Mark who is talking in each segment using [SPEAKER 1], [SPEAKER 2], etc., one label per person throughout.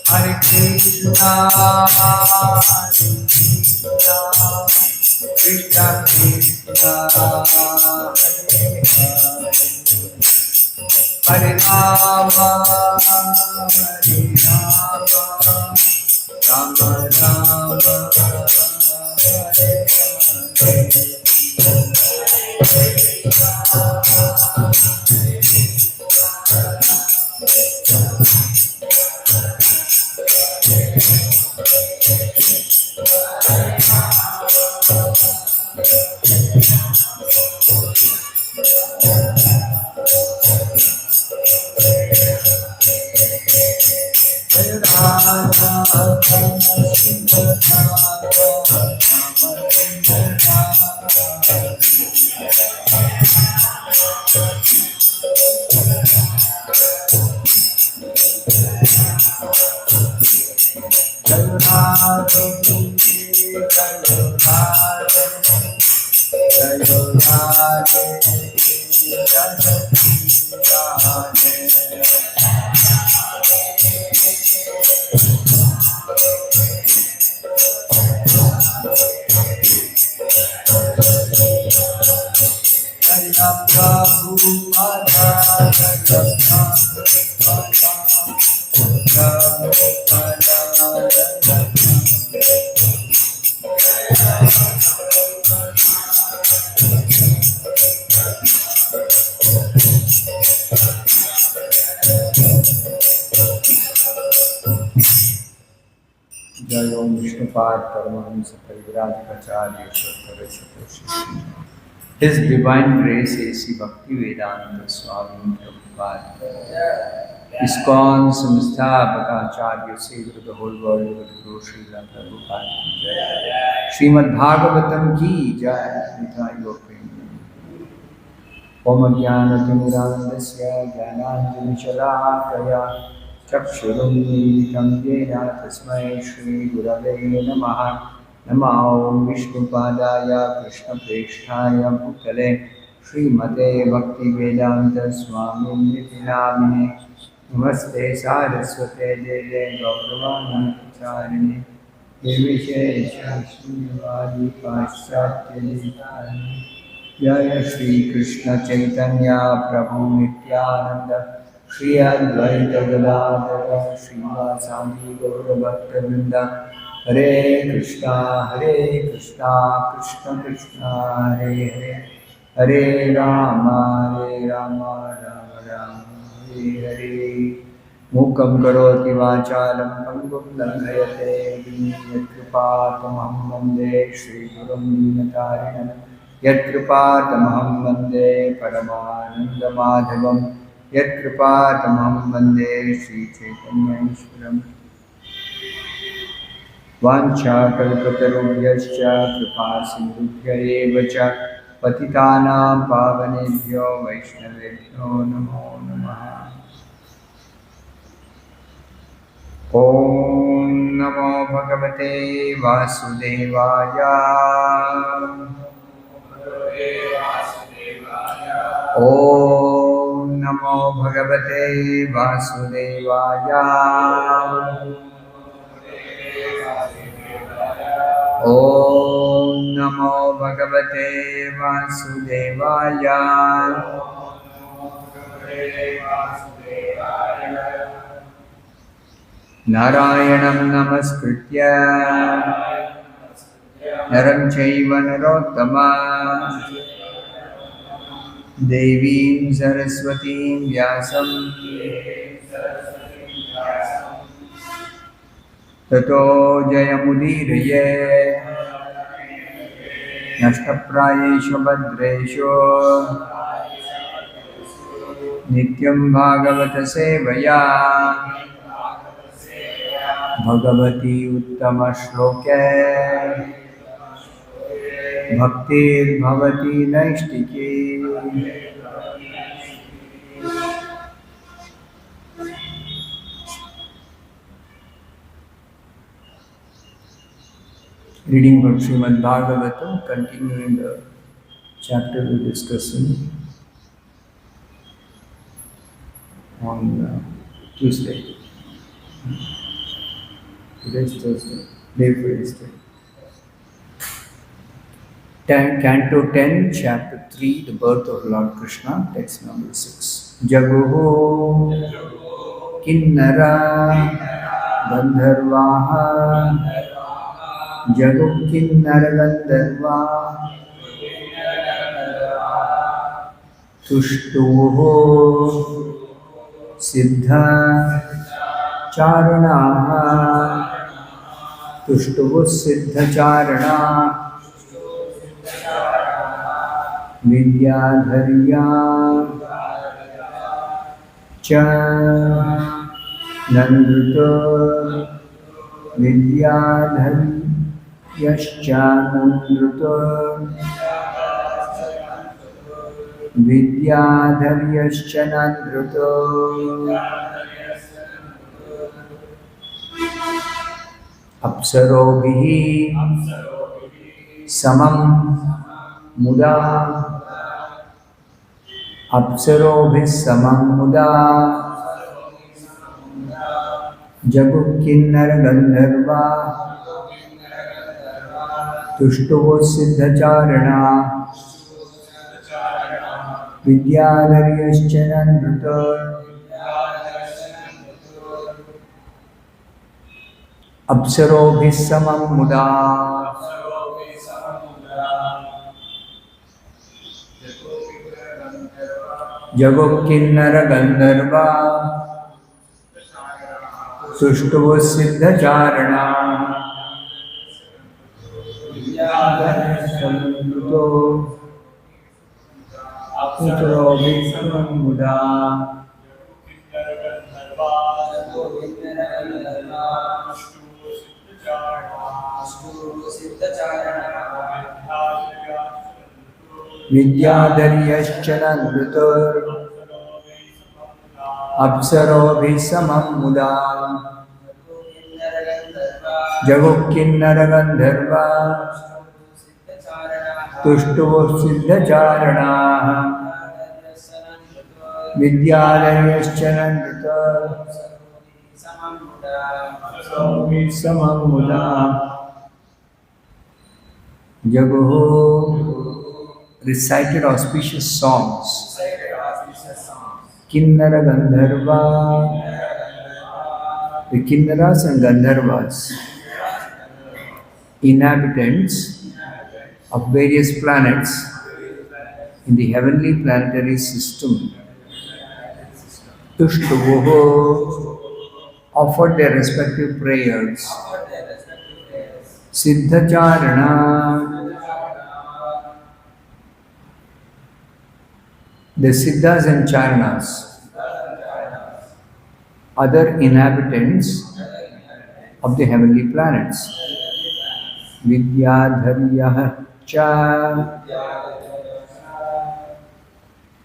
[SPEAKER 1] Hare Krishna, Krishna Krishna, Hare Rama, Hare Rama, Rama Rama, Hare Hare. Jai Om Vishnupad Paramhans परिव्राजकाचार्य His Divine Grace A.C. Bhaktivedanta Swami Prabhupada ISKCON Samsthabhakacharya Savior of the whole world with Guru Srila Prabhupada ki Jai. Srimadh Bhagavatam ki Jai. Nithai Gopin Om Jnanatimurandasya Jnananjali Shalakaya Chakshurum Militam Yena Tasmai Shri Gurave Namaha Namo Vishnupadaya Krishna Presthaya Bhutale Srimate Bhaktivedanta Swami Niti Namine Namaste Saraswate Deve Gauravani Charini Devishesha Srimadi Paschatya Ditani Jaya Shri Krishna Chaitanya Prabhu Nityananda Shri Advaita Gadadhara Srivasadi Gaura Bhakta Vrinda Hare Krishna Krishna Krishna Hare Hare Hare Rama Rama Rama Hare Hare Mukam karoti vachalam pangum langhayate yatkripatamaham vande Shri Gurum Dinatarinam yatkripatamaham vande Paramananda Madhavam yatkripatamaham vande Shri Chaitanya Ishwaram Vanchakalpatarubhyascha kripasindubhya eva cha patitanam pavanebhyo vaishnavebhyo namo namaha. Om Namo Bhagavate Vasudevaya. Om Namo Bhagavate Vasudevaya. Om Namo Bhagavate Vasudevaya. Narayanam Namaskritya Naram Chaiva Narottama Devim Saraswatim Vyasam Tato Jayamudiraye Nashtaprayesha Bhadresho Nityam Bhagavata Sevaya Bhagavati Uttama Shloke Bhaktir Bhavati Naistiki. Reading from Srimadh Bhagavatam, continuing the chapter we're discussing on Tuesday. Today is Thursday, day for yesterday. Canto 10, Chapter 3, The Birth of Lord Krishna, text number 6. Jagoho Kinnara Gandharvaha Jago Kinnara Gandharva Tushtuho Siddha Charanaha Tushtuho Siddha Charana Vidyadharya Cha Nandruta Vidyadharyascha Nandruta Vidyadharyascha Nandruta Apsarobhihi Samam Muda Apsarobhis Samam Muda Jagukinnara Gandharva Tushtuvo Siddhacharana Vidyadharyascha Nandruta Apsarobhis Samam Muda Jagukinnara Gandharva Tushtuvo Siddhacharana Vidyadharyascha Nandruta Apsarobhis Samam Muda Vidyadharyascha Nandruta Apsarobhis Samam Muda Jagukinnara Gandharva Tushtuvo Siddhacharana Vidyadharyascha Nandruta Apsarobhis Samam Muda Jagoho recited auspicious songs. Kinnara Gandharva. The Kinnaras and Gandharvas, inhabitants of various planets in the heavenly planetary system, Tushtuvoho offered their respective prayers. Siddhacharana. The Siddhas and Charanas, other inhabitants of the heavenly planets. Vidyadharya Cha.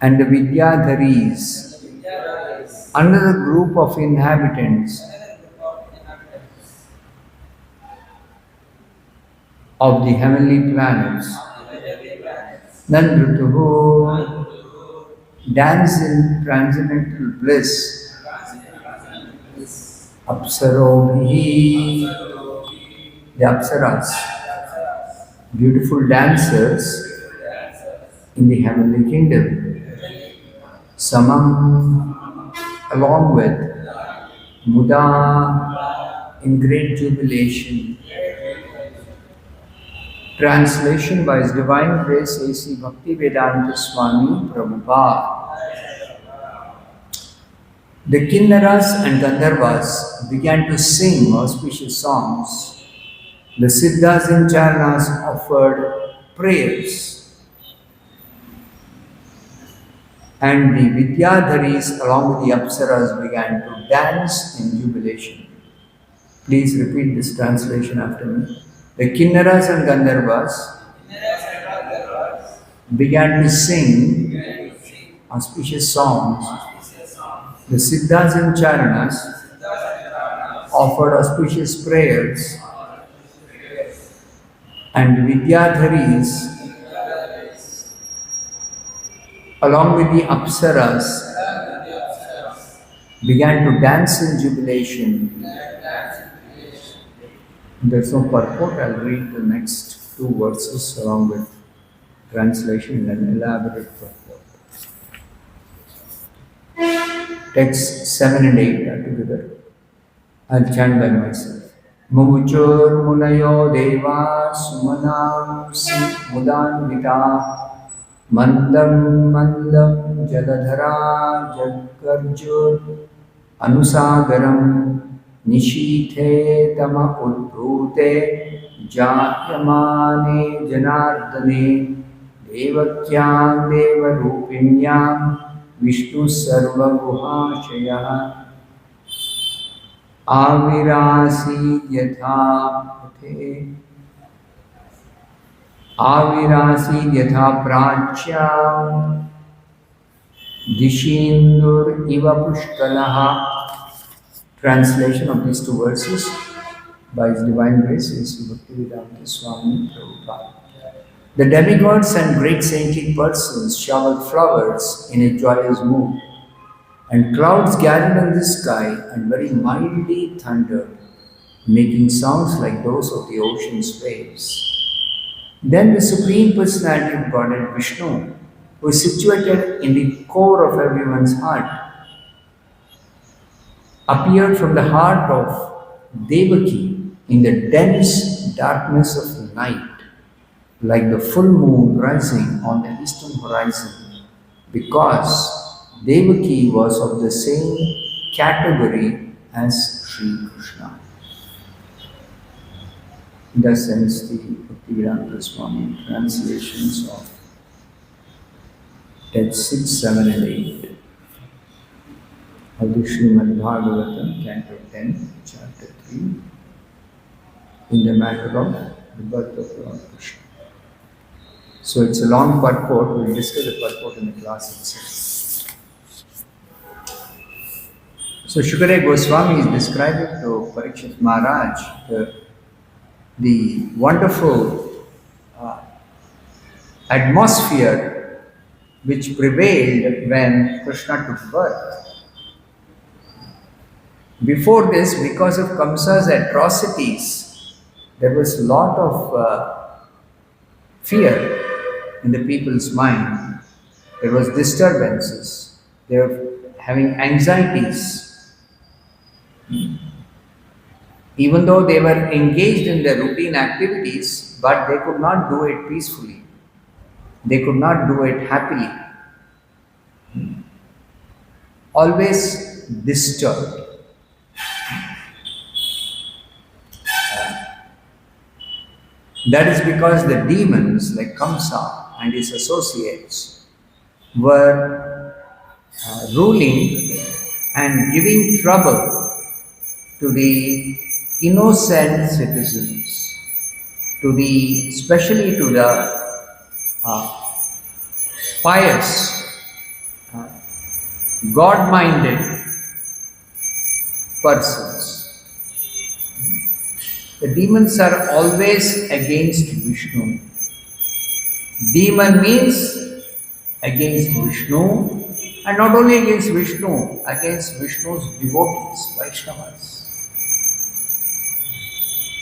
[SPEAKER 1] And the Vidyadharis, another group of inhabitants of the heavenly planets. Nandrutuhu, dance in transcendental bliss. Apsarobhihi, the Apsaras, beautiful dancers in the heavenly kingdom. Samam, along with Muda, in great jubilation. Translation by His Divine Grace A.C. Bhaktivedanta Swami Prabhupada. The Kinnaras and Gandharvas began to sing auspicious songs. The Siddhas and Charanas offered prayers. And the Vidyadharis along with the Apsaras began to dance in jubilation. Please repeat this translation after me. The Kinnaras and Gandharvas began to sing auspicious songs. The Siddhas and Charanas offered auspicious prayers, and Vidyadharis, along with the Apsaras, began to dance in jubilation. There's no purport. I'll read the next two verses along with translation and elaborate purport. Texts 7 and 8 are together. I'll chant by myself. Mumuchur munayo deva sumanamsi mudanvita mandam mandam jaladhara jaggarjur anusagaram nishithe tama udbhrute jatyamane janardane devakyam devarupinyam Vishnu Sarva Guhashaya Avirasi Yatha Prachya Dishindur Iva Pushkalaha. Translation of these two verses by His Divine Grace is Bhaktivedanta Swami Prabhupada. The demigods and great saintly persons showered flowers in a joyous mood, and clouds gathered in the sky and very mildly thundered, making sounds like those of the ocean's waves. Then the Supreme Personality of Godhead Vishnu, who is situated in the core of everyone's heart, appeared from the heart of Devaki in the dense darkness of the night, like the full moon rising on the eastern horizon, because Devaki was of the same category as Sri Krishna. Thus ends the Bhaktivedanta Swami translations of text 6, 7 and 8 of the Srimad Bhagavatam, Canto 10, Chapter 3, in the matter of the birth of Lord Krishna. So it's a long purport. We'll discuss the purport in the class itself. So Shukadeva Goswami is describing to Parikshit Maharaj the wonderful atmosphere which prevailed when Krishna took birth. Before this, because of Kamsa's atrocities, there was a lot of fear in the people's mind. There was disturbances. They were having anxieties. Even though they were engaged in their routine activities, but they could not do it peacefully. They could not do it happily. Always disturbed. That is because the demons like Kamsa and his associates were ruling and giving trouble to the innocent citizens, especially to the pious, God-minded persons. The demons are always against Vishnu. Demon means against Vishnu, and not only against Vishnu, against Vishnu's devotees, Vaishnavas.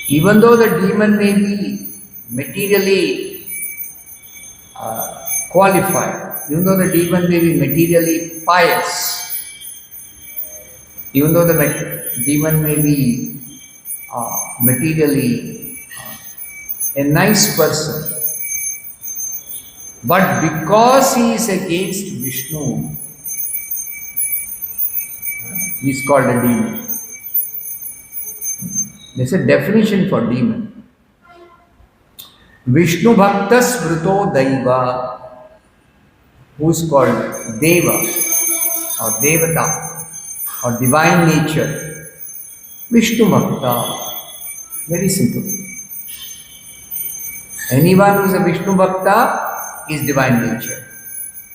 [SPEAKER 1] Even though the demon may be materially qualified, even though the demon may be materially pious, even though the demon may be materially a nice person, but because he is against Vishnu, he is called a demon. There's a definition for demon. Vishnu Bhaktas Vrito Daiva, who is called Deva or Devata or divine nature. Vishnu Bhakta. Very simple. Anyone who is a Vishnu Bhakta is divine nature.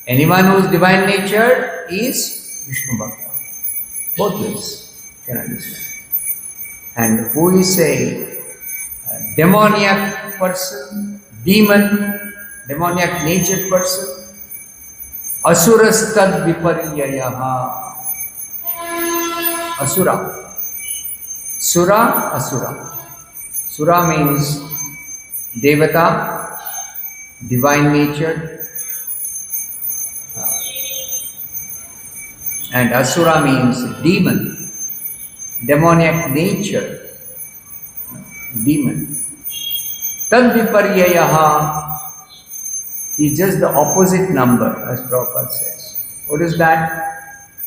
[SPEAKER 1] Anyone who is divine nature is Vishnu Bhakta. Both ways can understand. And who is a demoniac person, demon, demoniac nature person, asurastad viparyayaha. Asura. Sura, asura. Sura means Devata, divine nature, and Asura means demon, demoniac nature, demon. Tad viparyayaha is just the opposite number, as Prabhupada says. What is that?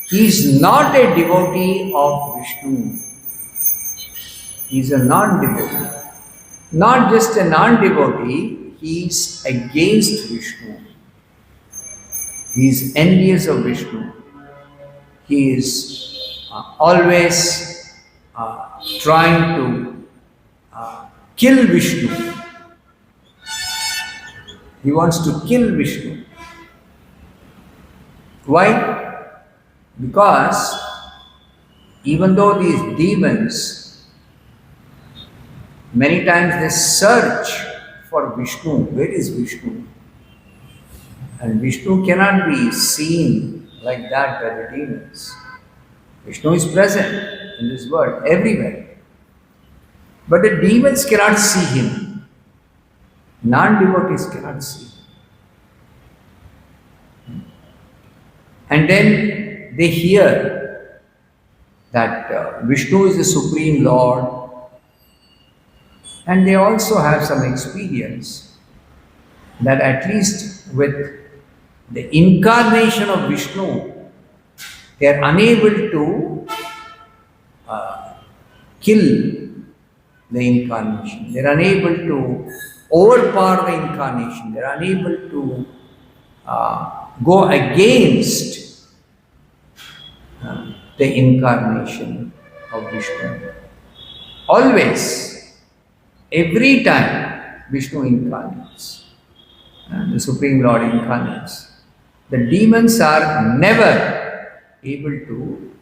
[SPEAKER 1] He is not a devotee of Vishnu. He is a non-devotee. Not just a non-devotee, he is against Vishnu. He is envious of Vishnu. He is always trying to kill Vishnu. He wants to kill Vishnu. Why? Because even though these demons, many times they search for Vishnu. Where is Vishnu? And Vishnu cannot be seen like that by the demons. Vishnu is present in this world, everywhere. But the demons cannot see him. Non-devotees cannot see him. And then they hear that Vishnu is the Supreme Lord, and they also have some experience that at least with the incarnation of Vishnu, they are unable to kill the incarnation. They are unable to overpower the incarnation. They are unable to go against the incarnation of Vishnu. Always, every time Vishnu incarnates, the Supreme Lord incarnates, the demons are never able to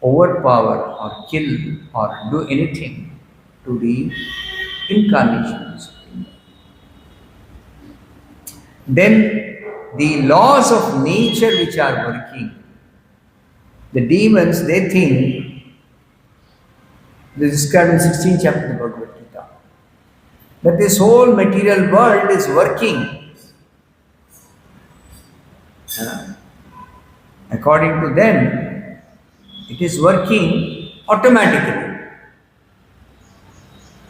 [SPEAKER 1] overpower or kill or do anything to the incarnation of the Supreme Lord. Then the laws of nature which are working, the demons, they think, this is described in 16th chapter of the Bhagavad Gita, that this whole material world is working according to them. It is working automatically,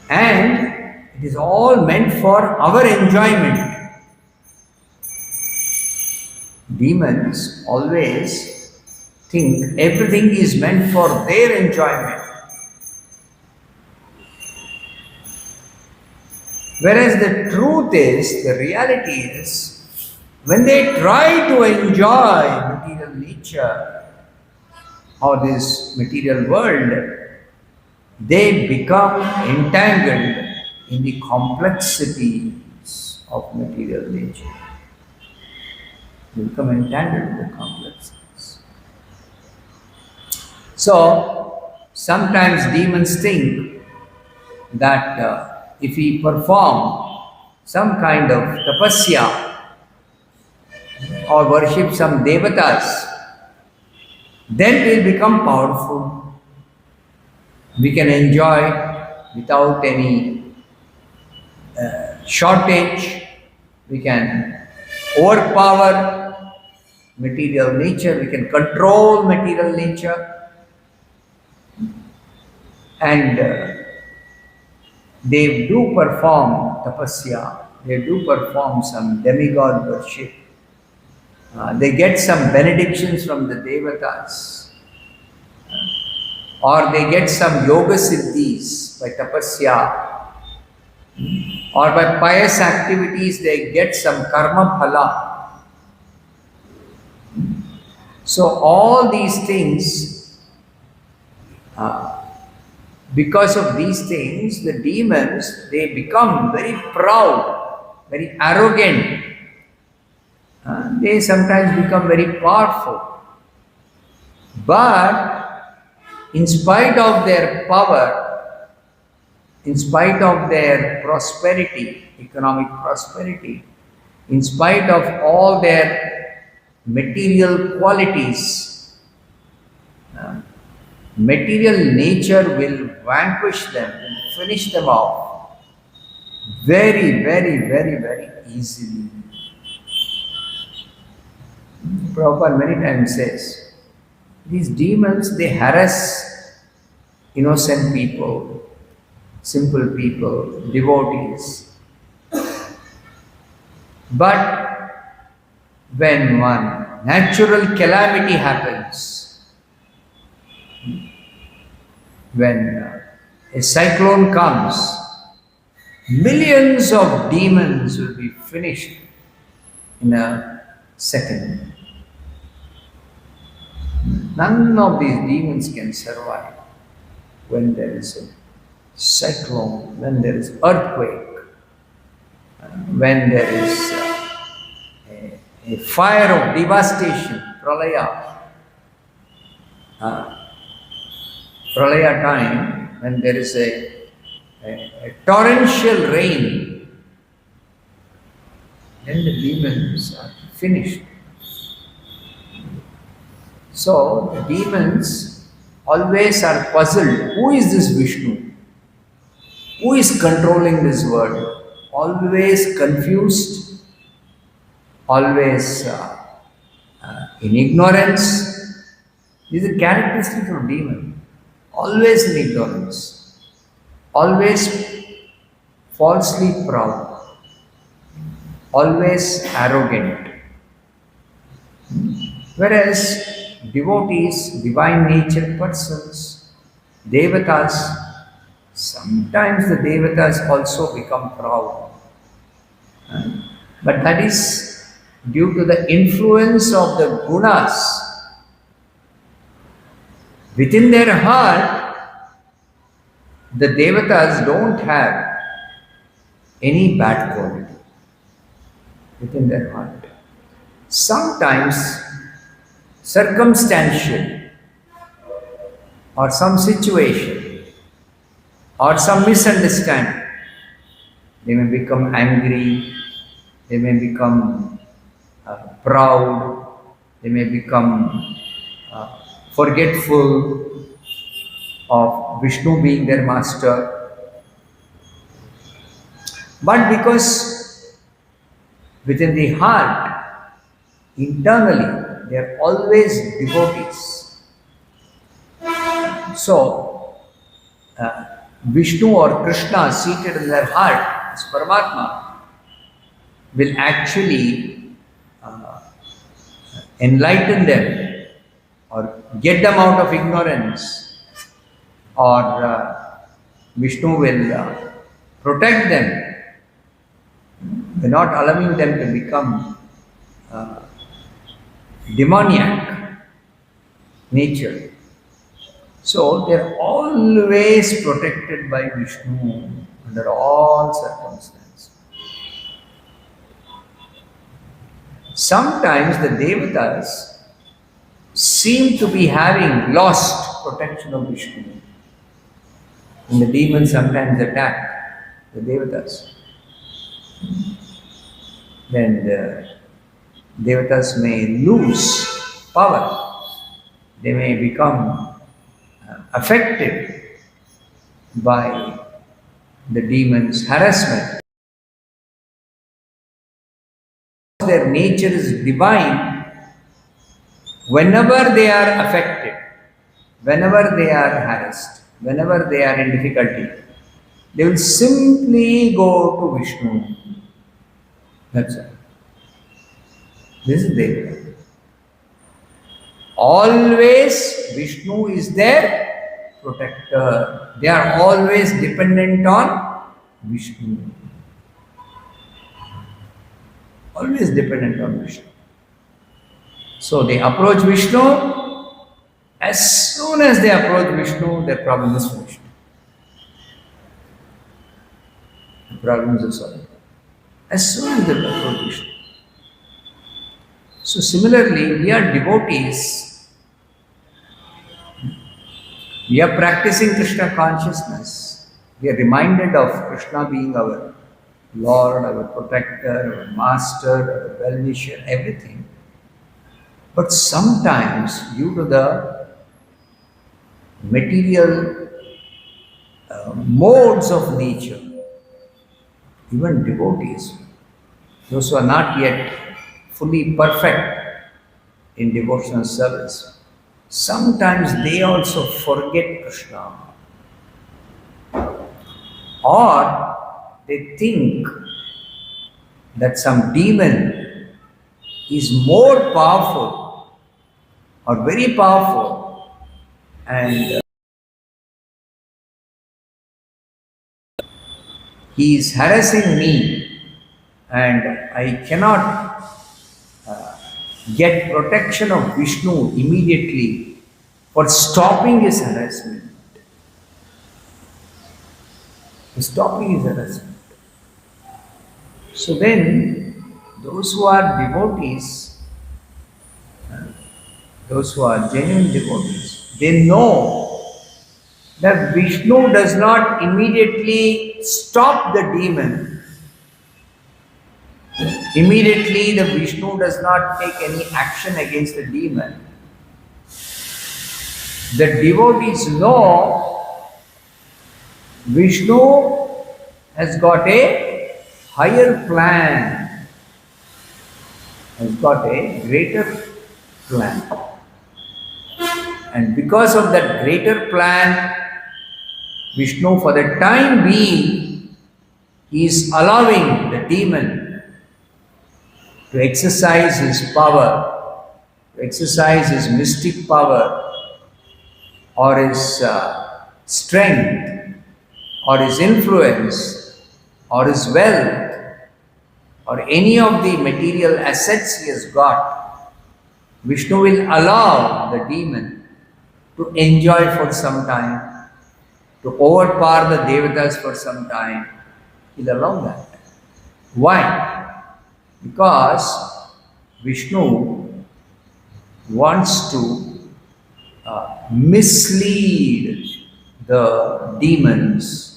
[SPEAKER 1] and it is all meant for our enjoyment. Demons always think everything is meant for their enjoyment. Whereas the truth is, the reality is, when they try to enjoy material nature or this material world, they become entangled in the complexities of material nature. They become entangled in the complexities. So, sometimes demons think that if we perform some kind of tapasya or worship some devatas, then we will become powerful. We can enjoy without any shortage. We can overpower material nature. We can control material nature. And they do perform tapasya. They do perform some demigod worship. They get some benedictions from the devatas, or they get some yoga siddhis by tapasya, or by pious activities they get some karma phala. So all these things, because of these things, the demons, they become very proud, very arrogant. They sometimes become very powerful. But in spite of their power, in spite of their prosperity, economic prosperity, in spite of all their material qualities, material nature will vanquish them, will finish them off. very, very, very, very easily. Prabhupada many times says, these demons, they harass innocent people, simple people, devotees. But when one natural calamity happens, when a cyclone comes, millions of demons will be finished in a second. None of these demons can survive when there is a cyclone, when there is earthquake, when there is a fire of devastation, pralaya. Pralaya time, when there is a torrential rain, then the demons are finished. So the demons always are puzzled. Who is this Vishnu? Who is controlling this world? Always confused, always in ignorance. This is a characteristic of demon. Always in ignorance. Always falsely proud. Always arrogant. Whereas devotees, divine nature persons, devatas, sometimes the devatas also become proud. But that is due to the influence of the gunas. Within their heart, the devatas don't have any bad quality within their heart. Sometimes circumstantial or some situation or some misunderstanding, they may become angry, they may become proud, they may become forgetful of Vishnu being their master. But because within the heart, internally, they are always devotees. So, Vishnu or Krishna seated in their heart as Paramatma will actually enlighten them or get them out of ignorance, or Vishnu will protect them by not allowing them to become demoniac nature. So they are always protected by Vishnu under all circumstances. Sometimes the devatas seem to be having lost protection of Vishnu. And the demons sometimes attack the devatas. Then the devatas may lose power. They may become affected by the demons' harassment. Their nature is divine. Whenever they are affected, whenever they are harassed, whenever they are in difficulty, they will simply go to Vishnu. That's all. This is Devata. Always Vishnu is their protector. They are always dependent on Vishnu. Always dependent on Vishnu. So they approach Vishnu. As soon as they approach Vishnu, their problem is finished. The problems are solved. As soon as they approach Vishnu. So similarly, we are devotees. We are practicing Krishna consciousness. We are reminded of Krishna being our Lord, our protector, our master, our well-wisher, everything. But sometimes, due to the material modes of nature, even devotees, those who are not yet fully perfect in devotional service, sometimes they also forget Krishna, or they think that some demon is more powerful or very powerful, and he is harassing me, and I cannot get protection of Vishnu immediately for stopping his harassment. Stopping his harassment. So then, those who are devotees, those who are genuine devotees, they know that Vishnu does not immediately stop the demon. Immediately, the Vishnu does not take any action against the demon. The devotees know Vishnu has got a higher plan, has got a greater plan. And because of that greater plan, Vishnu, for the time being, is allowing the demon to exercise his power, to exercise his mystic power, or his strength, or his influence, or his wealth, or any of the material assets he has got. Vishnu will allow the demon to enjoy for some time, to overpower the devatas for some time. He'll allow that. Why? Because Vishnu wants to mislead the demons,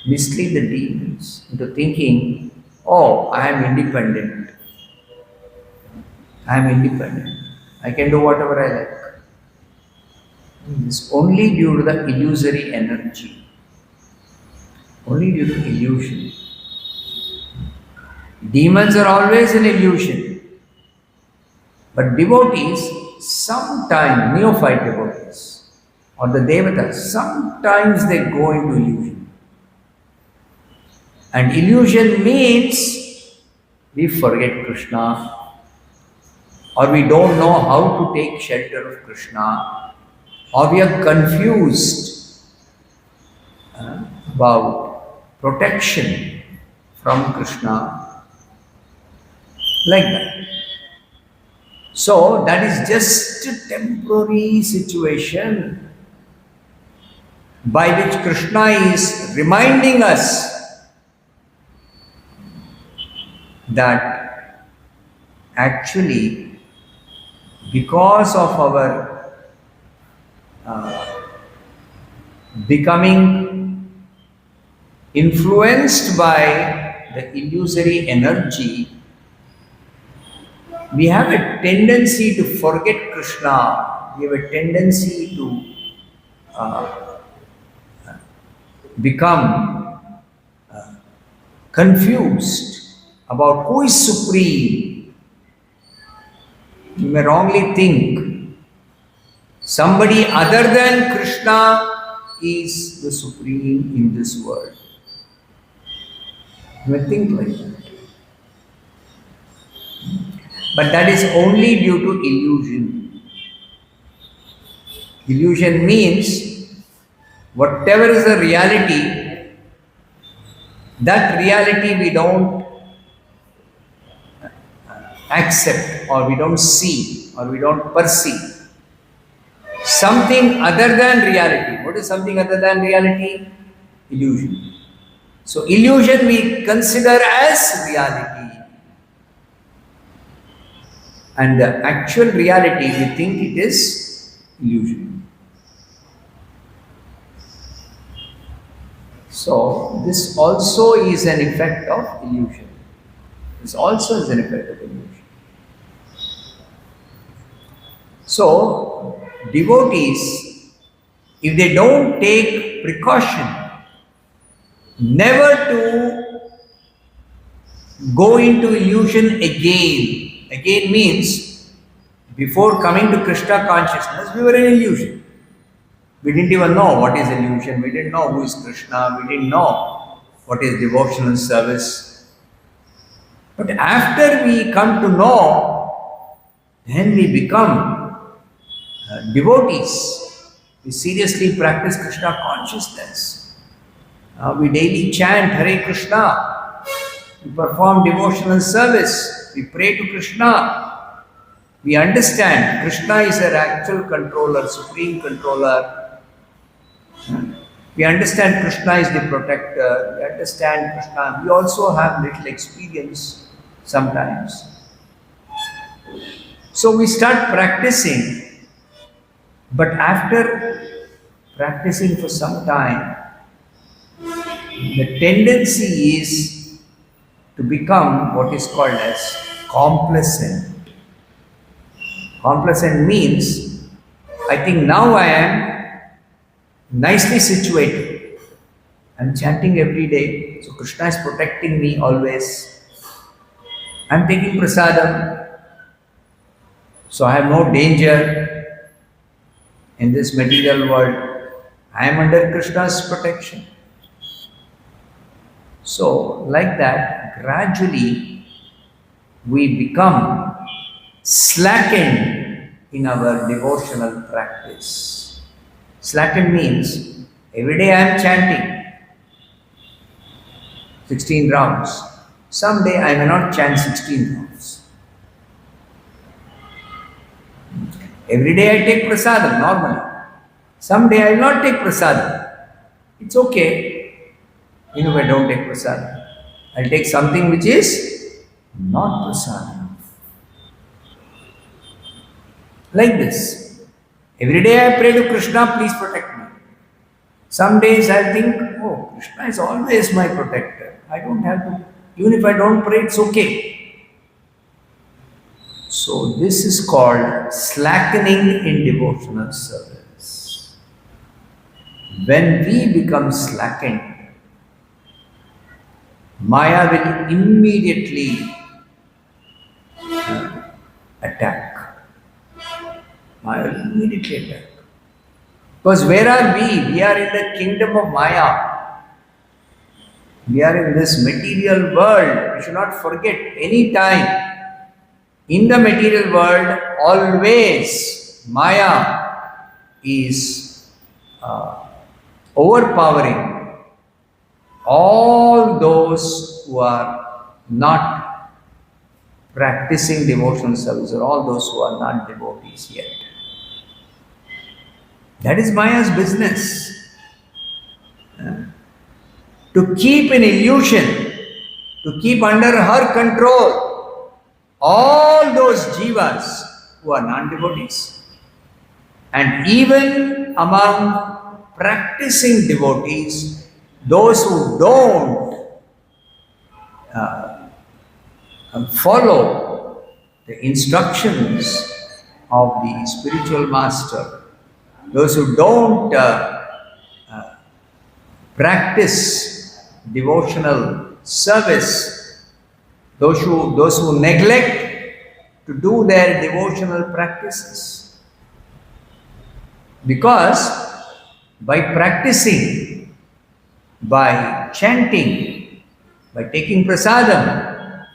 [SPEAKER 1] into thinking, oh, I am independent. I am independent. I can do whatever I like. It's only due to the illusory energy. Only due to illusion. Demons are always an illusion. But devotees, sometimes, neophyte devotees, or the devatas, sometimes they go into illusion. And illusion means we forget Krishna, or we don't know how to take shelter of Krishna, or we are confused about protection from Krishna, like that. So that is just a temporary situation by which Krishna is reminding us that actually, because of our becoming influenced by the illusory energy, we have a tendency to forget Krishna. We have a tendency to become confused about who is supreme. You may wrongly think somebody other than Krishna is the supreme in this world. You may think like that. But that is only due to illusion. Illusion means whatever is the reality, that reality we don't accept, or we don't see, or we don't perceive. Something other than reality. What is something other than reality? Illusion. So illusion we consider as reality. And the actual reality, we think it is illusion. So this also is an effect of illusion. This also is an effect of illusion. So devotees, if they don't take precaution never to go into illusion again. Again means before coming to Krishna consciousness, we were in illusion. We didn't even know what is illusion. We didn't know who is Krishna. We didn't know what is devotional service. But after we come to know, then we become devotees. We seriously practice Krishna consciousness. We daily chant Hare Krishna. We perform devotional service. We pray to Krishna. We understand Krishna is our actual controller, supreme controller. We understand Krishna is the protector. We understand Krishna. We also have little experience sometimes. So we start practicing. But after practicing for some time, the tendency is to become what is called as complacent. Complacent means, I think now I am nicely situated. I'm chanting every day, so Krishna is protecting me always. I'm taking prasadam, so I have no danger in this material world. I am under Krishna's protection. So, like that, gradually we become slackened in our devotional practice. Slackened means every day I am chanting 16 rounds. Someday I may not chant 16 rounds. Every day I take prasadam normally. Someday I will not take prasadam. It's okay. If I don't take prasadam, I'll take something which is not prasadam. Like this. Every day I pray to Krishna, please protect me. Some days I think, oh, Krishna is always my protector. I don't have to, even if I don't pray, it's okay. So this is called slackening in devotional service. When we become slackened, Maya will immediately attack. Maya will immediately attack. Because where are we? We are in the kingdom of Maya. We are in this material world. We should not forget any time. In the material world, always Maya is overpowering all those who are not practicing devotional service, or all those who are not devotees yet. That is Maya's business. To keep an illusion, to keep under her control all those jivas who are non-devotees. And even among practicing devotees, those who don't follow the instructions of the spiritual master, those who don't practice devotional service, those who neglect to do their devotional practices. Because by practicing, by chanting, by taking prasadam,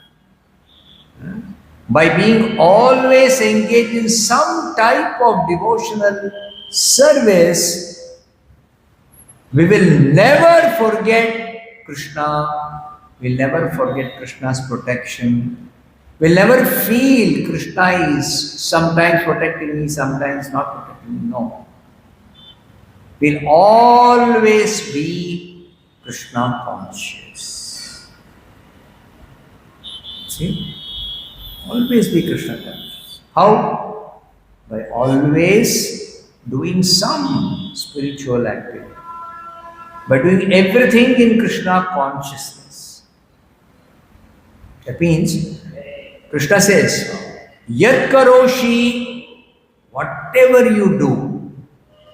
[SPEAKER 1] by being always engaged in some type of devotional service, we will never forget Krishna, we'll never forget Krishna's protection, we'll never feel Krishna is sometimes protecting me, sometimes not protecting me. No. We'll always be Krishna conscious. See? Always be Krishna conscious. How? By always doing some spiritual activity. By doing everything in Krishna consciousness. That means, Krishna says, Yat karoshi, whatever you do.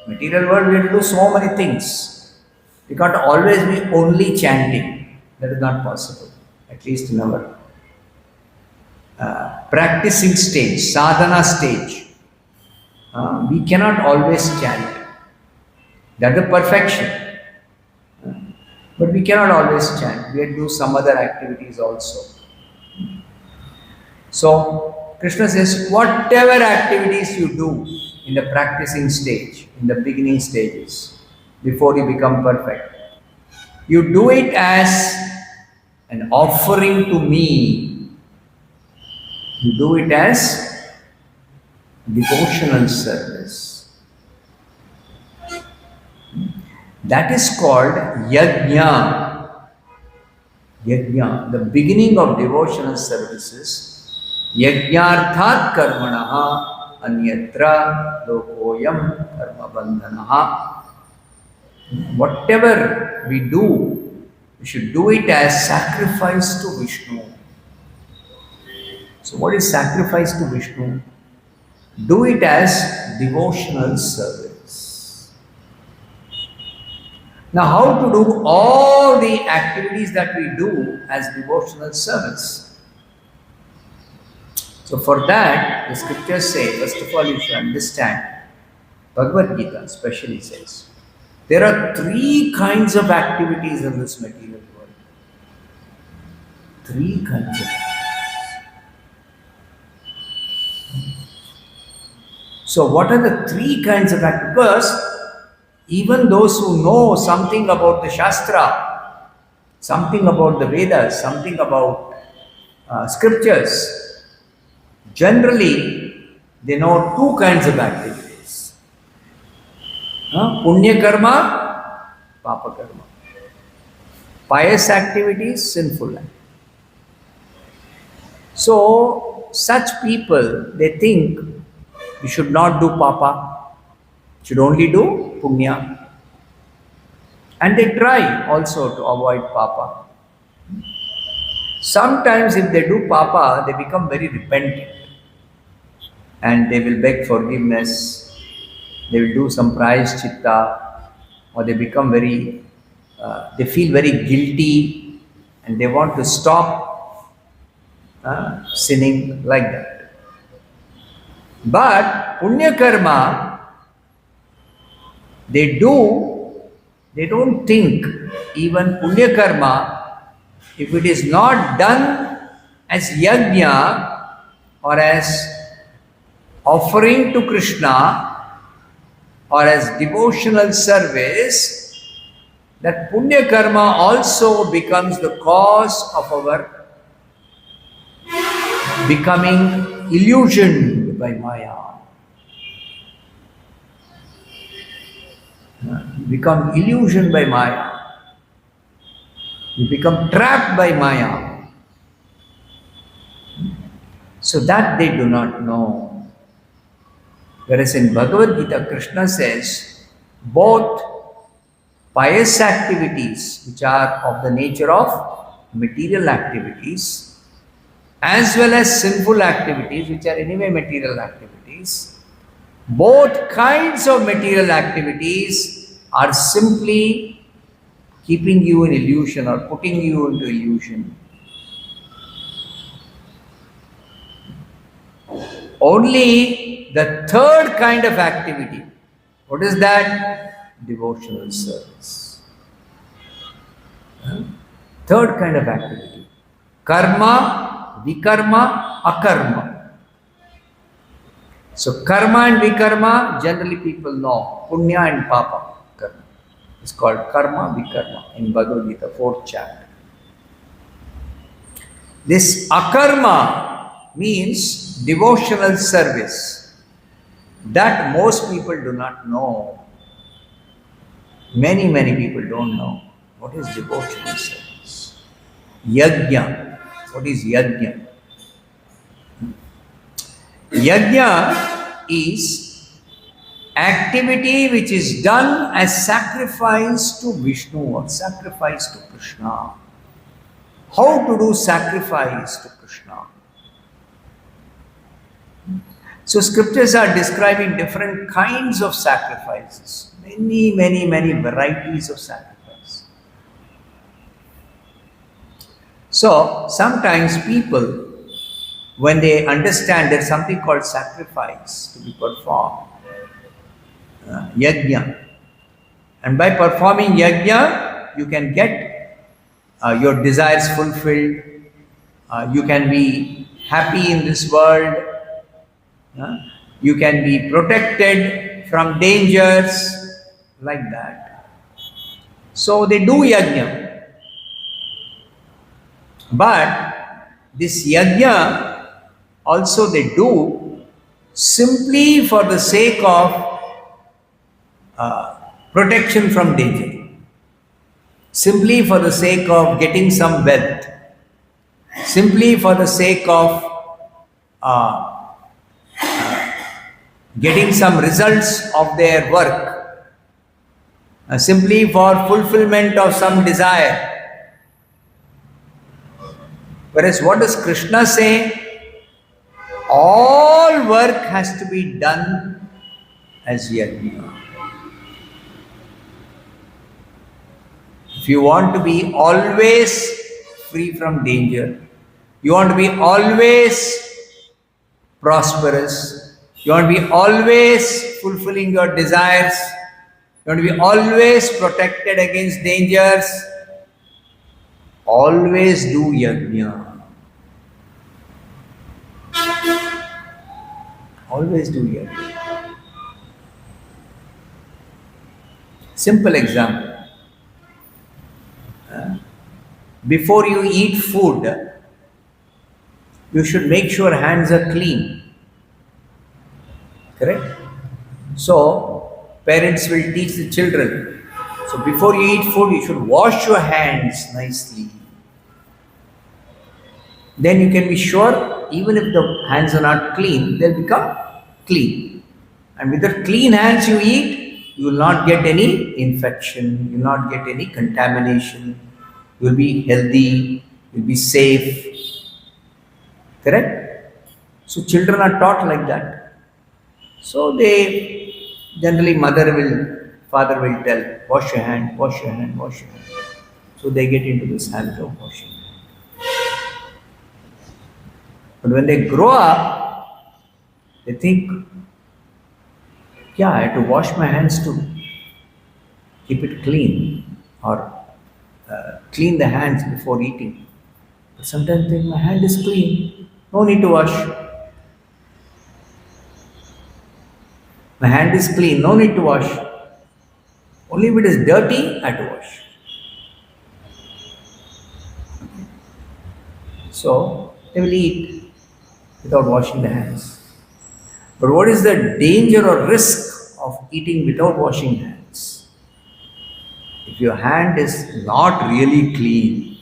[SPEAKER 1] Material world, we have to do so many things. We can't always be only chanting. That is not possible, at least in our practicing stage, sadhana stage, we cannot always chant. That's the perfection. But we cannot always chant. We have to do some other activities also. So, Krishna says, whatever activities you do in the practicing stage, in the beginning stages, before you become perfect, you do it as an offering to me. You do it as devotional service. That is called yajna. Yajna, the beginning of devotional services. Yajnarthat karmanaha anyatra lokoyam karma bandhanaha. Whatever we do, we should do it as sacrifice to Vishnu. So what is sacrifice to Vishnu? Do it as devotional service. Now, how to do all the activities that we do as devotional service? So for that, the scriptures say, first of all, you should understand, Bhagavad Gita especially says, there are three kinds of activities in this material world. Three kinds of activities. So what are the three kinds of activities? First, even those who know something about the Shastra, something about the Vedas, something about scriptures, generally they know two kinds of activities. Punya karma, papa karma. Pious activities, sinful activities. So such people, they think you should not do papa, should only do punya. And they try also to avoid papa. Sometimes if they do papa, they become very repentant. And they will beg forgiveness. They will do some prayaschitta, or they become very, they feel very guilty, and they want to stop sinning like that. But punya karma, they don't think even punya karma, if it is not done as yajna or as offering to Krishna or as devotional service, that punya karma also becomes the cause of our becoming illusioned by Maya. You become illusioned by Maya. You become trapped by Maya. So that they do not know. Whereas in Bhagavad Gita, Krishna says, both pious activities, which are of the nature of material activities, as well as sinful activities, which are anyway material activities, both kinds of material activities are simply keeping you in illusion or putting you into illusion. Only the third kind of activity, what is that? Devotional service. Third kind of activity, karma, vikarma, akarma. So karma and vikarma, generally people know, punya and papa karma. It's called karma, vikarma in Bhagavad Gita, 4th chapter. This akarma means devotional service. That most people do not know. Many people don't know. What is devotional service? Yajna. What is yajna? Yajna is activity which is done as sacrifice to Vishnu or sacrifice to Krishna. How to do sacrifice to Krishna? So scriptures are describing different kinds of sacrifices. Many varieties of sacrifice. So sometimes people when they understand there's something called sacrifice to be performed, yajna. And by performing yajna, you can get your desires fulfilled. You can be happy in this world. You can be protected from dangers, like that. So they do yajna. But this yajna also they do simply for the sake of protection from danger, simply for the sake of getting some wealth, simply for the sake of getting some results of their work, simply for fulfillment of some desire. Whereas what does Krishna say? All work has to be done as yajna. If you want to be always free from danger, you want to be always prosperous, you want to be always fulfilling your desires, you want to be always protected against dangers, always do yajna. Always do yajna. Simple example. Before you eat food, you should make sure hands are clean. Correct? So, parents will teach the children. So, before you eat food, you should wash your hands nicely. Then you can be sure, even if the hands are not clean, they'll become clean. And with the clean hands you eat, you will not get any infection, you will not get any contamination, you will be healthy, you will be safe. Correct? So children are taught like that. So they generally father will tell, wash your hand, wash your hand, wash your hand. So they get into this habit of washing. But when they grow up, they think, yeah, I have to wash my hands to keep it clean, or clean the hands before eating. But sometimes they think, my hand is clean, no need to wash. My hand is clean, no need to wash. Only if it is dirty, I have to wash. So they will eat without washing their hands. But what is the danger or risk of eating without washing hands? If your hand is not really clean,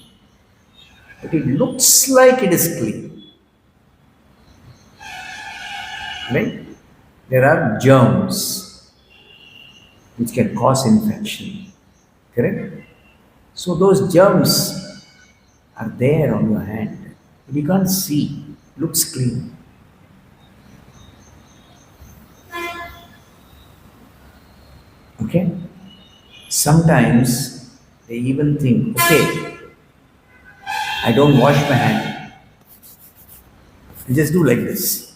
[SPEAKER 1] but it looks like it is clean, right? There are germs which can cause infection, correct? So those germs are there on your hand, but you can't see, looks clean. Okay? Sometimes they even think, okay, I don't wash my hand. I just do like this.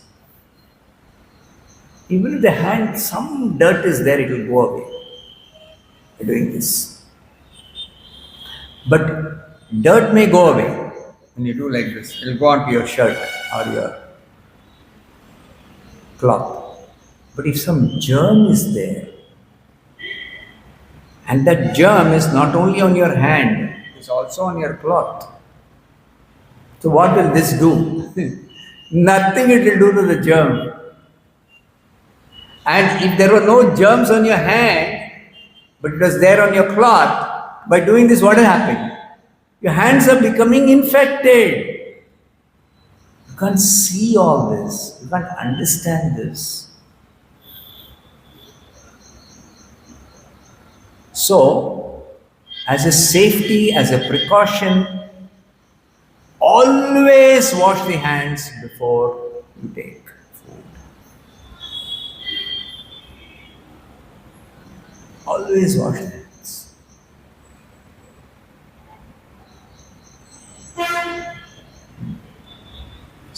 [SPEAKER 1] Even if the hand, some dirt is there, it will go away by doing this. But dirt may go away when you do like this. It will go onto your shirt or your cloth. But if some germ is there, and that germ is not only on your hand, it's also on your cloth. So what will this do? Nothing it will do to the germ. And if there were no germs on your hand, but it was there on your cloth, by doing this what will happen? Your hands are becoming infected. You can't see all this. You can't understand this. So, as a safety, as a precaution, always wash the hands before you take food. Always wash the hands.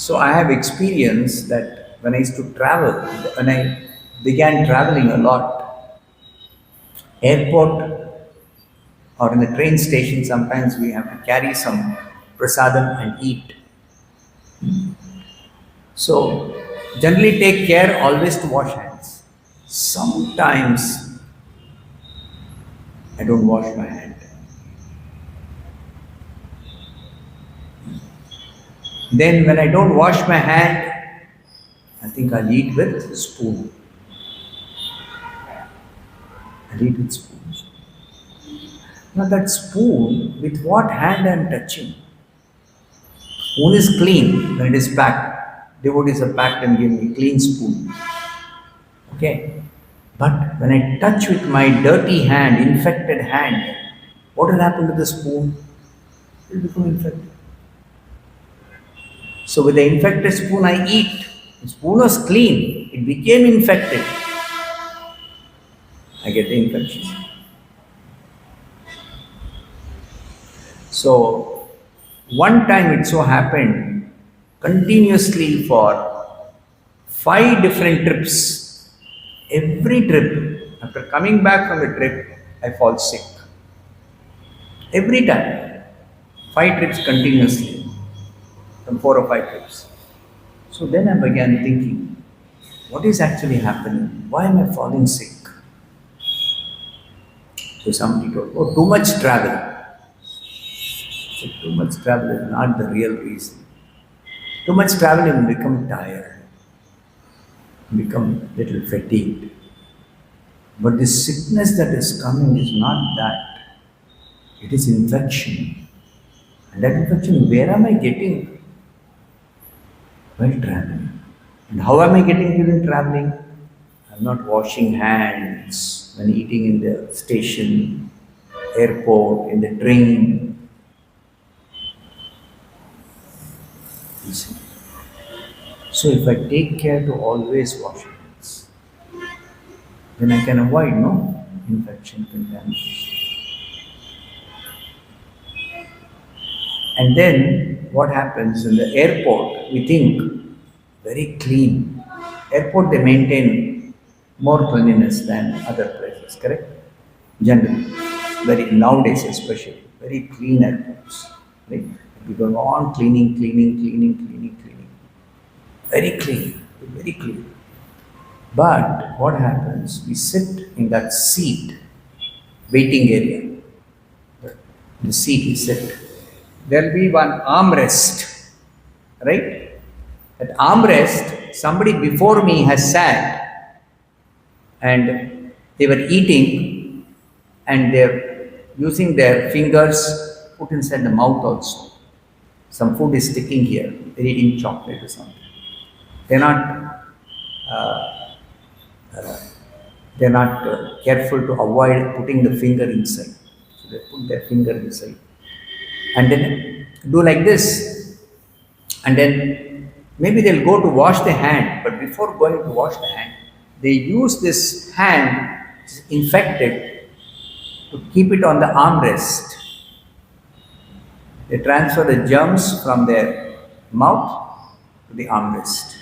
[SPEAKER 1] So I have experienced that when I used to travel, when I began traveling a lot, airport or in the train station, sometimes we have to carry some prasadam and eat. So generally take care always to wash hands. Sometimes I don't wash my hand. Then when I don't wash my hand, I think I'll eat with spoon. I'll eat with spoon. Now that spoon, with what hand I am touching? Spoon is clean when it is packed. Devotees are packed and give me clean spoon. Okay. But when I touch with my dirty hand, infected hand, what will happen to the spoon? It will become infected. So with the infected spoon I eat. The spoon was clean. It became infected. I get the infection. So one time it so happened, continuously for 5 different trips, every trip, after coming back from the trip, I fall sick. Every time, 5 trips continuously, from 4 or 5 trips. So then I began thinking, what is actually happening? Why am I falling sick? So somebody told, oh, too much travel. So too much travel is not the real reason. Too much travel, you will become tired, become little fatigued. But the sickness that is coming is not that. It is infection. And that infection, where am I getting? While traveling. And how am I getting during traveling? I'm not washing hands when eating in the station, airport, in the train. You see. So if I take care to always wash hands, then I can avoid infection, contamination. And then what happens in the airport, we think very clean. Airport they maintain more cleanliness than other places, correct? Generally, very nowadays especially, very clean airports. Right? We go on cleaning. Very clean, very clean. But what happens? We sit in that seat, waiting area. The seat we sit. There will be one armrest, right? That armrest, somebody before me has sat and they were eating and they're using their fingers put inside the mouth also. Some food is sticking here, they're eating chocolate or something. They're not careful to avoid putting the finger inside. So they put their finger inside. And then do like this. And then maybe they'll go to wash the hand, but before going to wash the hand, they use this hand, which is infected, to keep it on the armrest. They transfer the germs from their mouth to the armrest.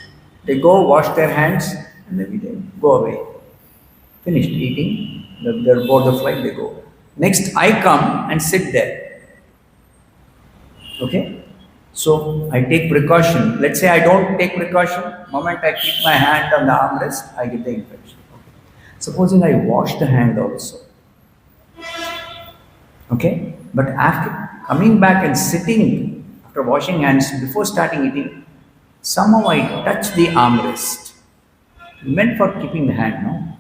[SPEAKER 1] They go wash their hands and maybe they go away. Finished eating, they're board the flight, they go. Next, I come and sit there. Okay? So I take precaution. Let's say I don't take precaution. Moment I keep my hand on the armrest, I get the infection. Okay. Supposing I wash the hand also. Okay? But after coming back and sitting after washing hands before starting eating, somehow I touch the armrest. Meant for keeping the hand, no?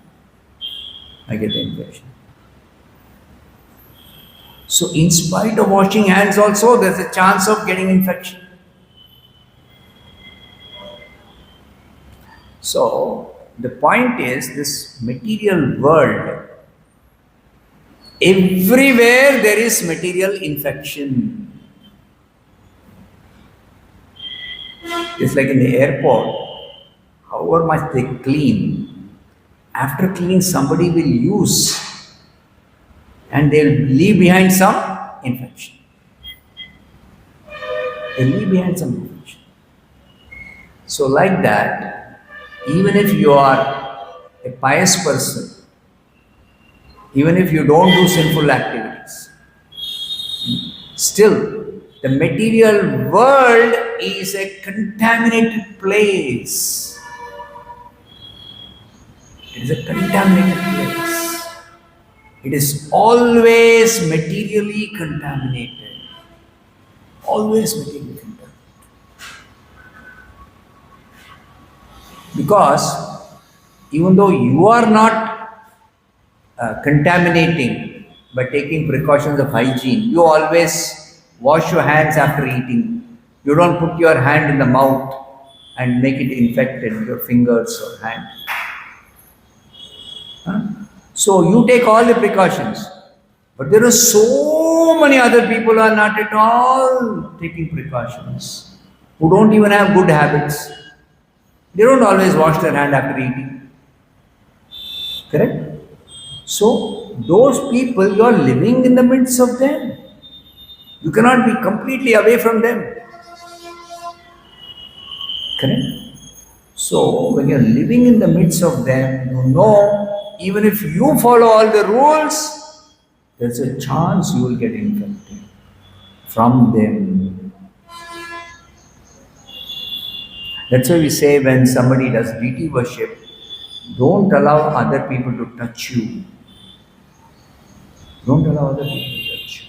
[SPEAKER 1] I get the infection. So in spite of washing hands also, there's a chance of getting infection. So the point is, this material world, everywhere there is material infection. It's like in the airport, however much they clean, after cleaning somebody will use and they'll leave behind some infection. They leave behind some infection. So like that, even if you are a pious person, even if you don't do sinful activities, still the material world is a contaminated place. It is a contaminated place. It is always materially contaminated. Always materially contaminated. Because even though you are not contaminating by taking precautions of hygiene, you always wash your hands after eating. You don't put your hand in the mouth and make it infected, your fingers or hand. So you take all the precautions. But there are so many other people who are not at all taking precautions, who don't even have good habits. They don't always wash their hand after eating. Correct? So, those people, you are living in the midst of them. You cannot be completely away from them. Correct? So, when you are living in the midst of them, you know, even if you follow all the rules, there's a chance you will get infected from them. That's why we say when somebody does deity worship, don't allow other people to touch you. Don't allow other people to touch you.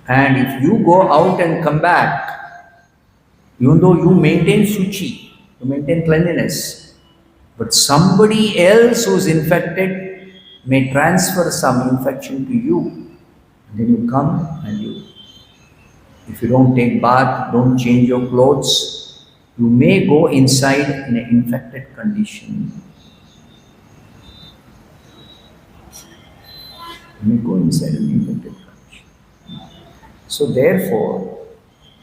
[SPEAKER 1] And if you go out and come back, even though you maintain suchi, you maintain cleanliness, but somebody else who's infected may transfer some infection to you. And then you come and if you don't take bath, don't change your clothes, you may go inside in an infected condition. You may go inside in an infected condition. So therefore,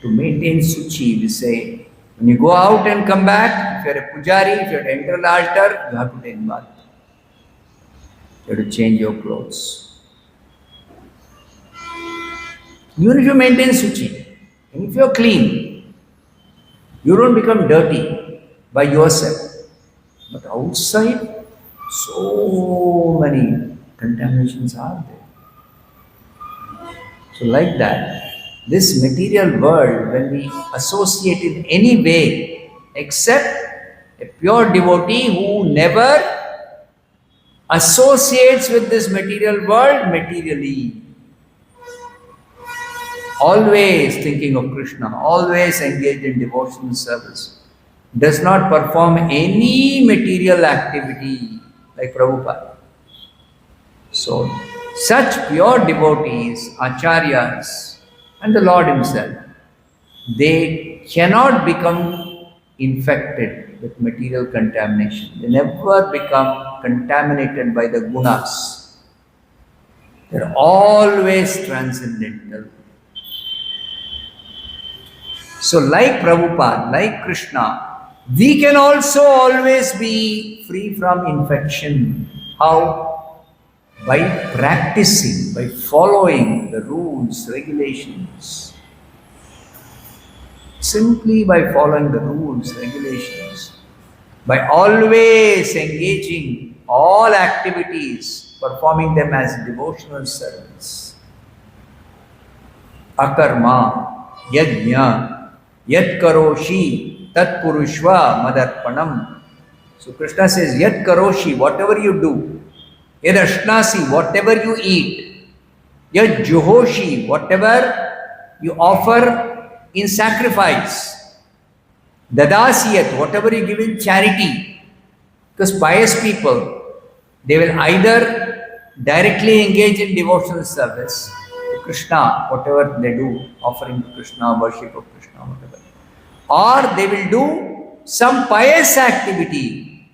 [SPEAKER 1] to maintain suchi, we say, when you go out and come back, if you are a pujari, if you have to enter the altar, you have to take bath. You have to change your clothes. Even if you maintain suchi, and if you are clean, you don't become dirty by yourself. But outside, so many contaminations are there. So like that, this material world, when we associate in any way, except a pure devotee who never associates with this material world materially, always thinking of Krishna, always engaged in devotional service, does not perform any material activity like Prabhupada. So, such pure devotees, acharyas, and the Lord Himself, they cannot become infected with material contamination. They never become contaminated by the gunas. They are always transcendental. So like Prabhupada, like Krishna, we can also always be free from infection. How? By practicing, by following the rules, regulations. Simply by following the rules, regulations. By always engaging all activities, performing them as devotional service. Akarma, yajna, Yat karoshi tat purushva madarpanam. So Krishna says, Yat karoshi, whatever you do, Yad ashnasi, whatever you eat, Yad juhoshi, whatever you offer in sacrifice, Dadasiyat, whatever you give in charity. Because pious people, they will either directly engage in devotional service to Krishna, whatever they do, offering to Krishna, worship of Krishna, whatever. Or they will do some pious activity,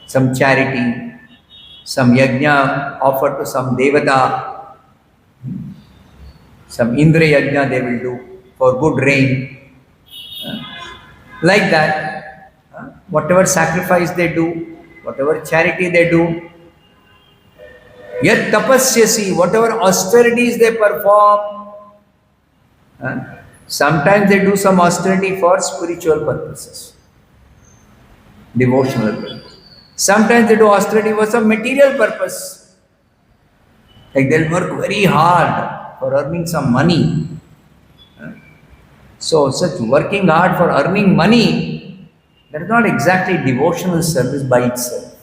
[SPEAKER 1] some charity, some yajna offered to some devata, some Indra yajna they will do for good rain. Like that, whatever sacrifice they do, whatever charity they do, yet tapasyasi, whatever austerities they perform, Sometimes they do some austerity for spiritual purposes, devotional purpose. Sometimes they do austerity for some material purpose. Like they'll work very hard for earning some money. So such working hard for earning money, that is not exactly devotional service by itself.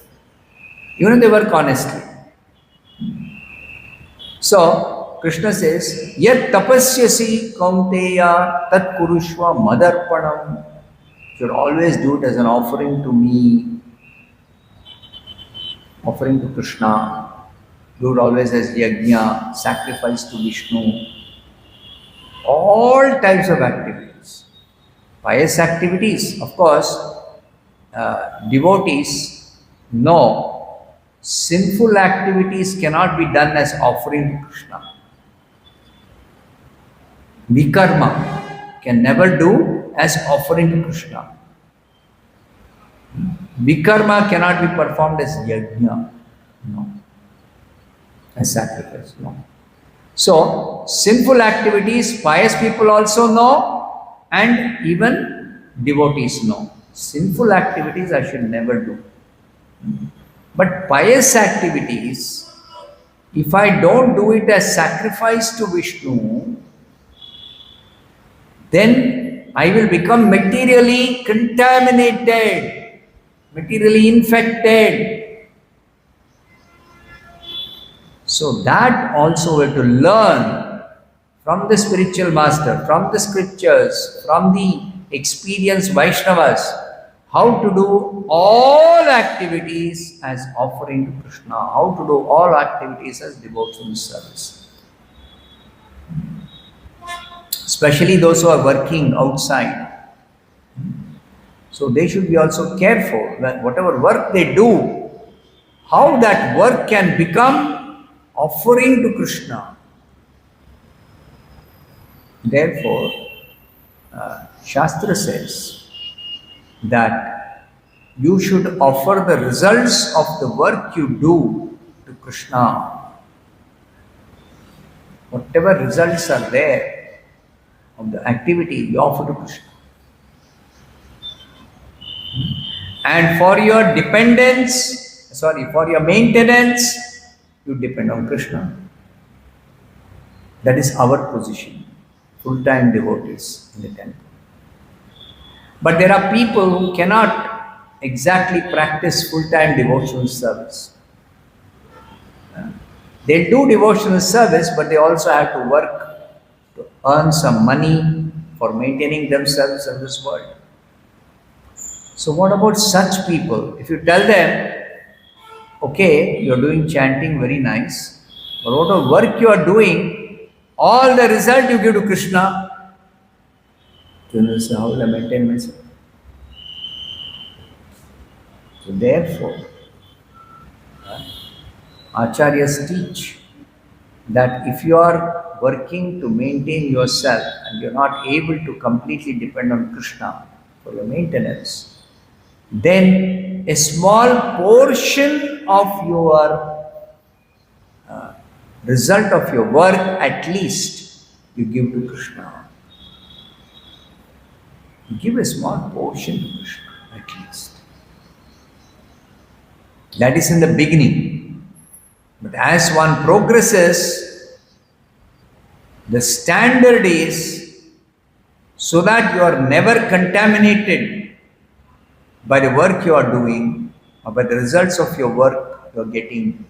[SPEAKER 1] Even if they work honestly. So Krishna says, Yat tapasyasi kaunteya tat kurushva madarpanam. You should always do it as an offering to me, offering to Krishna. Do it always as yajna, sacrifice to Vishnu. All types of activities. Pious activities, of course, devotees know sinful activities cannot be done as offering to Krishna. Vikarma can never do as offering to Krishna. Vikarma cannot be performed as yajna, no, as sacrifice, no. So, sinful activities, pious people also know, and even devotees know. Sinful activities I should never do. But pious activities, if I don't do it as sacrifice to Vishnu, then I will become materially contaminated, materially infected. So that also we have to learn from the spiritual master, from the scriptures, from the experienced Vaishnavas, how to do all activities as offering to Krishna, how to do all activities as devotional service. Especially those who are working outside. So they should be also careful that whatever work they do, how that work can become offering to Krishna. Therefore, Shastra says that you should offer the results of the work you do to Krishna. Whatever results are there of the activity, you offer to Krishna. And for your for your maintenance, you depend on Krishna. That is our position, full-time devotees in the temple. But there are people who cannot exactly practice full-time devotional service. They do devotional service, but they also have to work to earn some money for maintaining themselves in this world. So what about such people? If you tell them, okay, you're doing chanting, very nice, but whatever work you are doing, all the result you give to Krishna, then you say, how will I maintain myself? So therefore, Acharyas teach that if you are working to maintain yourself and you're not able to completely depend on Krishna for your maintenance, then a small portion of your result of your work at least you give to Krishna. You give a small portion to Krishna at least. That is in the beginning. But as one progresses, the standard is so that you are never contaminated by the work you are doing or by the results of your work you are getting.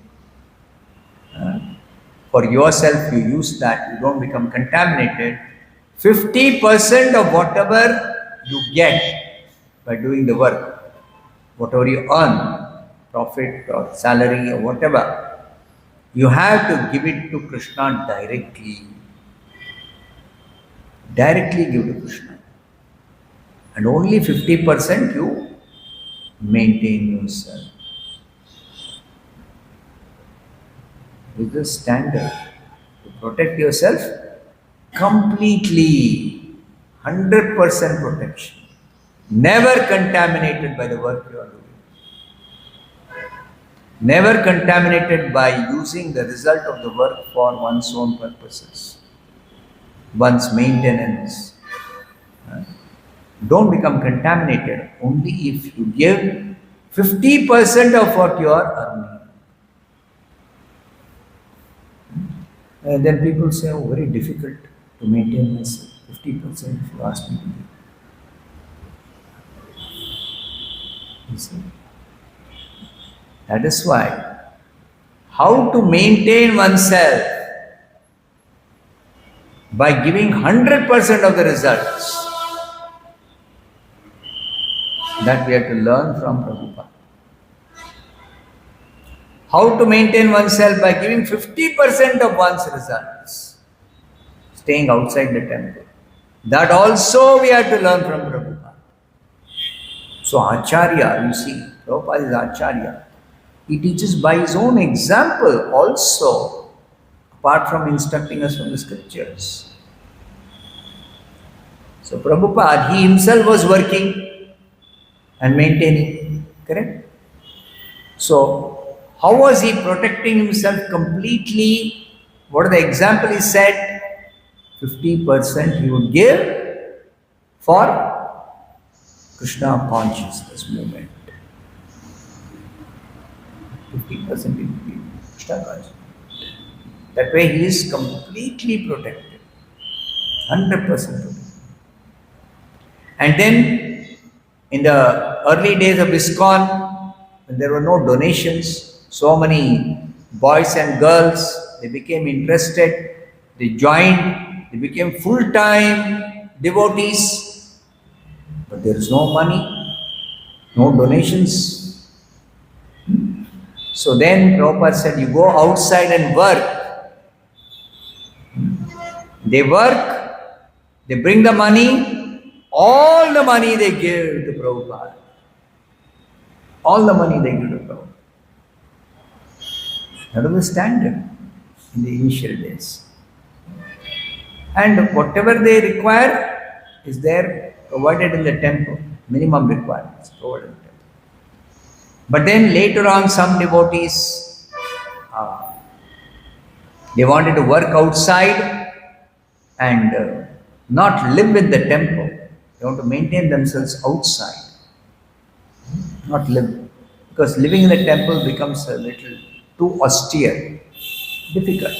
[SPEAKER 1] For yourself, you use that, you don't become contaminated. 50% of whatever you get by doing the work, whatever you earn, profit or salary or whatever, you have to give it to Krishna directly. Directly give to Krishna. And only 50% you maintain yourself. This is the standard. To protect yourself completely, 100% protection. Never contaminated by the work you are doing. Never contaminated by using the result of the work for one's own purposes, one's maintenance, Don't become contaminated only if you give 50% of what you are earning. And then people say, oh, very difficult to maintain myself. 50% if you ask me to give. You see? That is why, how to maintain oneself by giving 100% of the results, that we have to learn from Prabhupada. How to maintain oneself by giving 50% of one's results, staying outside the temple. That also we have to learn from Prabhupada. So Acharya, you see, Prabhupada is Acharya. He teaches by his own example also, apart from instructing us from the scriptures. So Prabhupada, he himself was working and maintaining, correct? So how was he protecting himself completely? What the example he said? 50% he would give for Krishna consciousness movement. 50% he would give Krishna consciousness. That way he is completely protected. 100% protected. And then in the early days of ISKCON, when there were no donations, so many boys and girls, they became interested, they joined, they became full-time devotees, but there is no money, no donations. So then Prabhupada said, you go outside and work. They work, they bring the money, all the money they give to Prabhupada. All the money they give to Prabhupada. That was the standard in the initial days. And whatever they require is there, provided in the temple. Minimum requirements provided in the temple. But then later on, some devotees, they wanted to work outside and not live in the temple. They want to maintain themselves outside, not live. Because living in the temple becomes a little too austere, difficult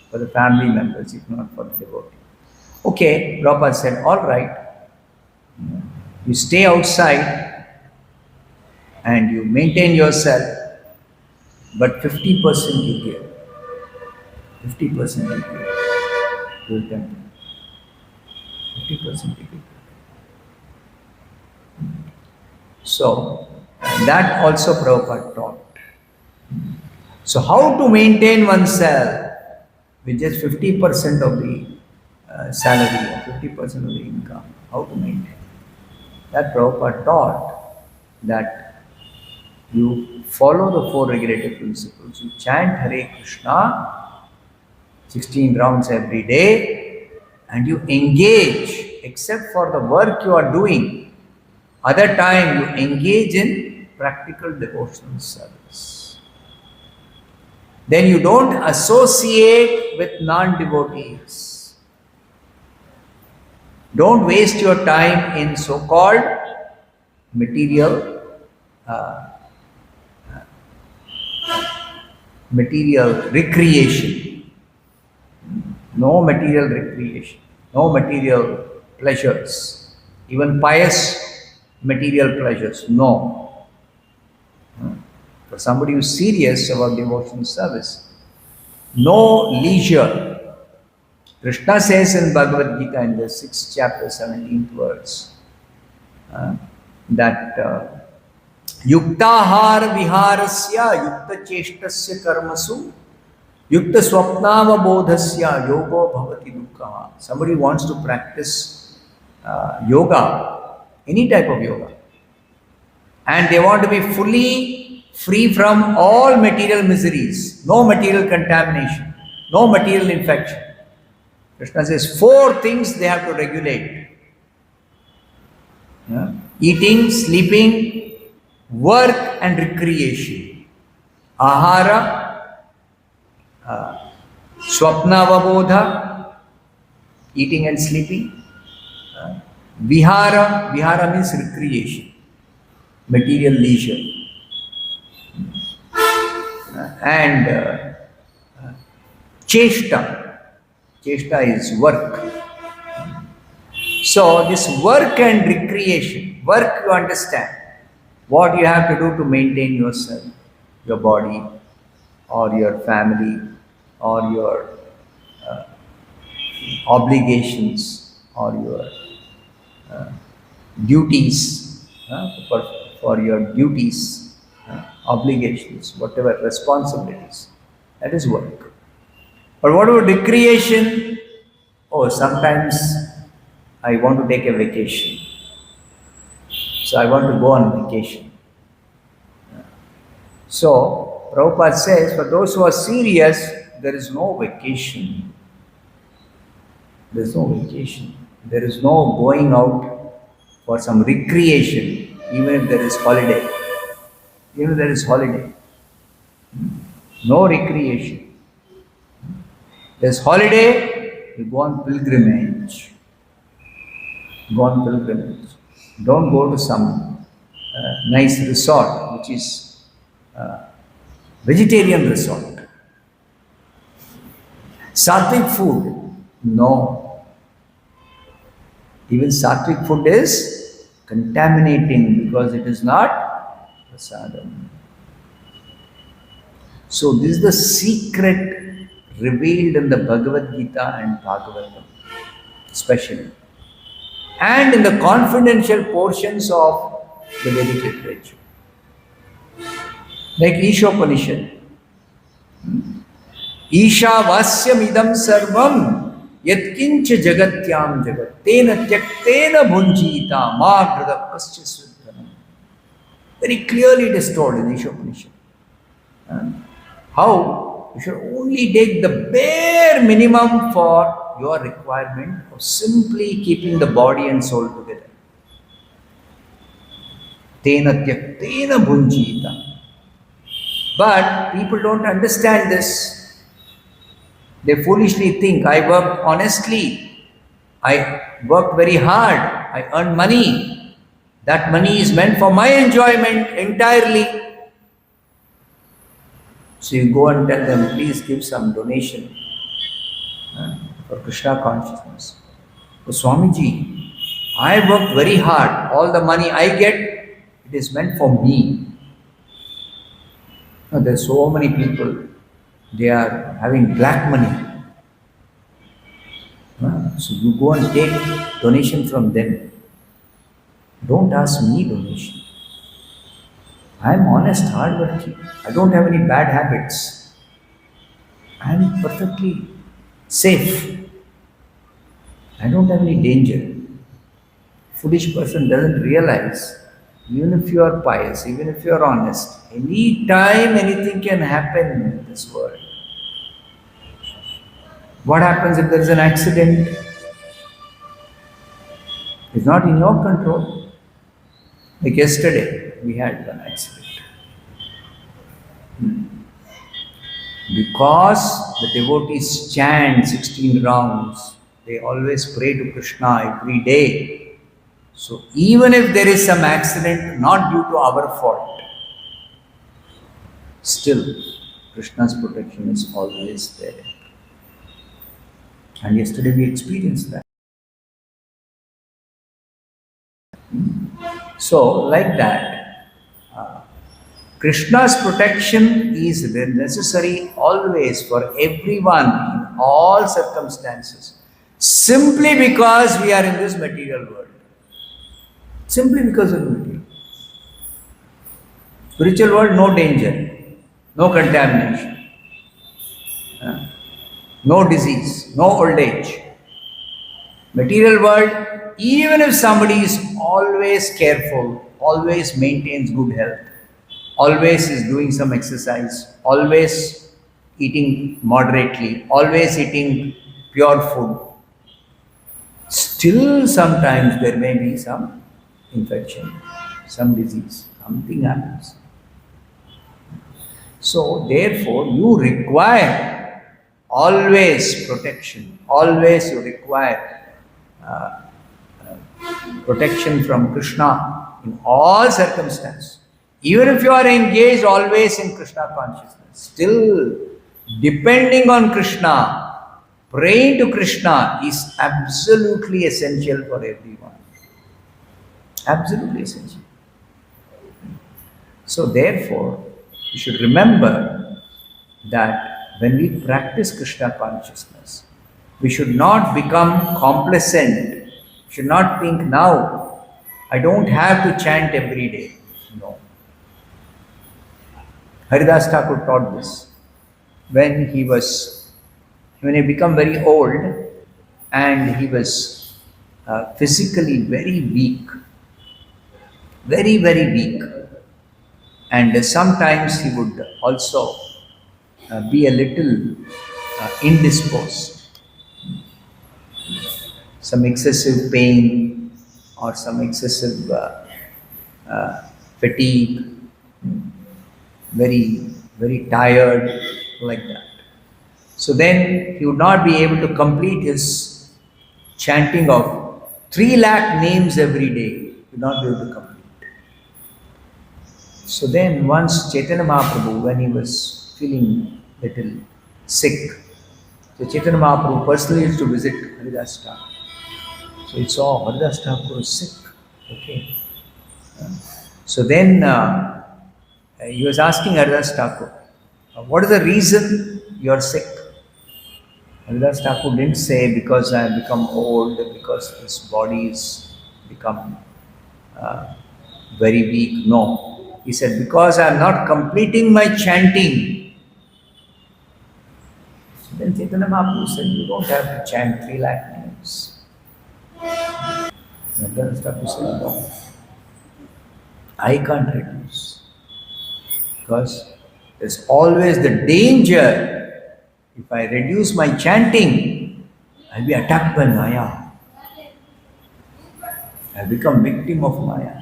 [SPEAKER 1] for the family members, if not for the devotee. Okay, Prabhupada said, all right, you stay outside and you maintain yourself, but 50% you give. 50% you give to the temple. 50% you give. So, that also Prabhupada taught. So, how to maintain oneself with just 50% of the salary or 50% of the income? How to maintain? That Prabhupada taught that you follow the 4 regulative principles. You chant Hare Krishna 16 rounds every day and you engage, except for the work you are doing. Other time you engage in practical devotional service. Then you don't associate with non-devotees. Don't waste your time in so-called material recreation. No material recreation, no material pleasures, even pious material pleasures, no. For somebody who is serious about devotional service, no leisure. Krishna says in Bhagavad Gita in the 6th chapter, 17th verse, that yuktahar viharasya yukta cheshtasya karmasu yukta swapnavabodhasya yogo bhavati dukkha. Somebody wants to practice yoga, any type of yoga, and they want to be fully free from all material miseries, no material contamination, no material infection. Krishna says 4 things they have to regulate. Eating, sleeping, work and recreation. Ahara, swapnavabodha, eating and sleeping. Vihara means recreation, material leisure. And Cheshta. Cheshta is work. So this work and recreation, work you understand, what you have to do to maintain yourself, your body, or your family, or your obligations, or your duties, for your duties, obligations, whatever responsibilities, that is work. But what about recreation? Oh, sometimes I want to take a vacation. So I want to go on vacation. So Prabhupada says, for those who are serious, there is no vacation. There is no vacation. There is no going out for some recreation, even if there is holiday. Even if there is holiday. No recreation. There's holiday, you go on pilgrimage. Go on pilgrimage. Don't go to some nice resort, which is vegetarian resort. Sattvic food, no. Even sattvic food is contaminating because it is not prasadam. So this is the secret revealed in the Bhagavad Gita and Bhagavatham, especially, and in the confidential portions of the Vedic literature, like Ishopanishad. Ishavasyam idam sarvam yatkincha jagatyam jagat tena tyaktena bhunjita ma grada kasya sudhanam. Very clearly it is told in Ishopanishad. How you should only take the bare minimum for your requirement of simply keeping the body and soul together. Tena tyaktena bhunjita. But people don't understand this. They foolishly think, I worked honestly, I worked very hard, I earned money. That money is meant for my enjoyment entirely. So you go and tell them, please give some donation for Krishna consciousness. So Swamiji, I worked very hard. All the money I get, it is meant for me. Now, there are so many people, they are having black money. So you go and take donation from them. Don't ask me donation. I am honest, hardworking. I don't have any bad habits. I am perfectly safe. I don't have any danger. Foolish person doesn't realize, even if you are pious, even if you are honest, any time anything can happen in this world. What happens if there is an accident? It's not in your control. Like yesterday, we had an accident. Because the devotees chant 16 rounds, they always pray to Krishna every day. So even if there is some accident, not due to our fault, still Krishna's protection is always there. And yesterday we experienced that. So, like that, Krishna's protection is necessary always for everyone in all circumstances, simply because we are in this material world. Simply because of the material. Spiritual world, no danger, no contamination, no disease, no old age. Material world, even if somebody is always careful, always maintains good health, always is doing some exercise, always eating moderately, always eating pure food, still sometimes there may be some infection, some disease, something happens. So therefore you require always protection, always you require protection from Krishna in all circumstances. Even if you are engaged always in Krishna consciousness, still depending on Krishna, praying to Krishna is absolutely essential for everyone. Absolutely essential. So therefore, you should remember that when we practice Krishna consciousness, we should not become complacent. We should not think, now I don't have to chant every day. No. Haridas Thakur taught this. When he became very old and he was physically very weak, very, very weak. And sometimes he would also be a little indisposed. Some excessive pain or some excessive fatigue, very, very tired, like that. So then he would not be able to complete his chanting of 3 lakh names every day. He would not be able to complete. So then once Chaitanya Mahaprabhu, when he was feeling little sick, so Chaitanya Mahaprabhu personally used to visit Haridas Thakur. So he saw Haridas Thakur was sick. Okay. So then he was asking Haridas Thakur, what is the reason you are sick? Haridas Thakur didn't say because I have become old, because this body is become very weak. No. He said, because I am not completing my chanting. So then Chaitanya Mahaprabhu said, you don't have to chant 3 lakh names. Haridas Thakur said, no. I can't reduce. Because there's always the danger. If I reduce my chanting, I'll be attacked by Maya. I'll become victim of Maya.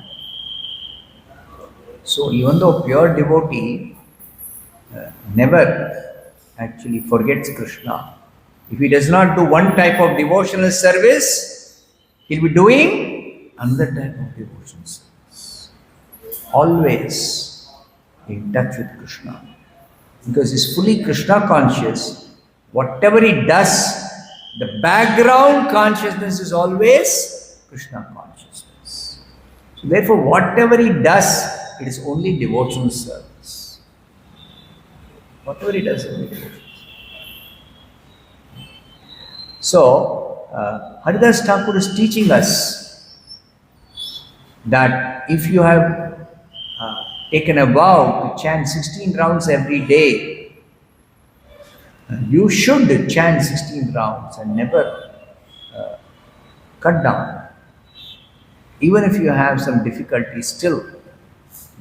[SPEAKER 1] So even though pure devotee never actually forgets Krishna, if he does not do one type of devotional service, he'll be doing another type of devotional service. Always in touch with Krishna. Because he's fully Krishna conscious. Whatever he does, the background consciousness is always Krishna consciousness. So therefore, whatever he does, it is only devotional service. Whatever he does, only devotional service. So, Haridas Thakur is teaching us that if you have taken a vow to chant 16 rounds every day, you should chant 16 rounds and never cut down. Even if you have some difficulty, still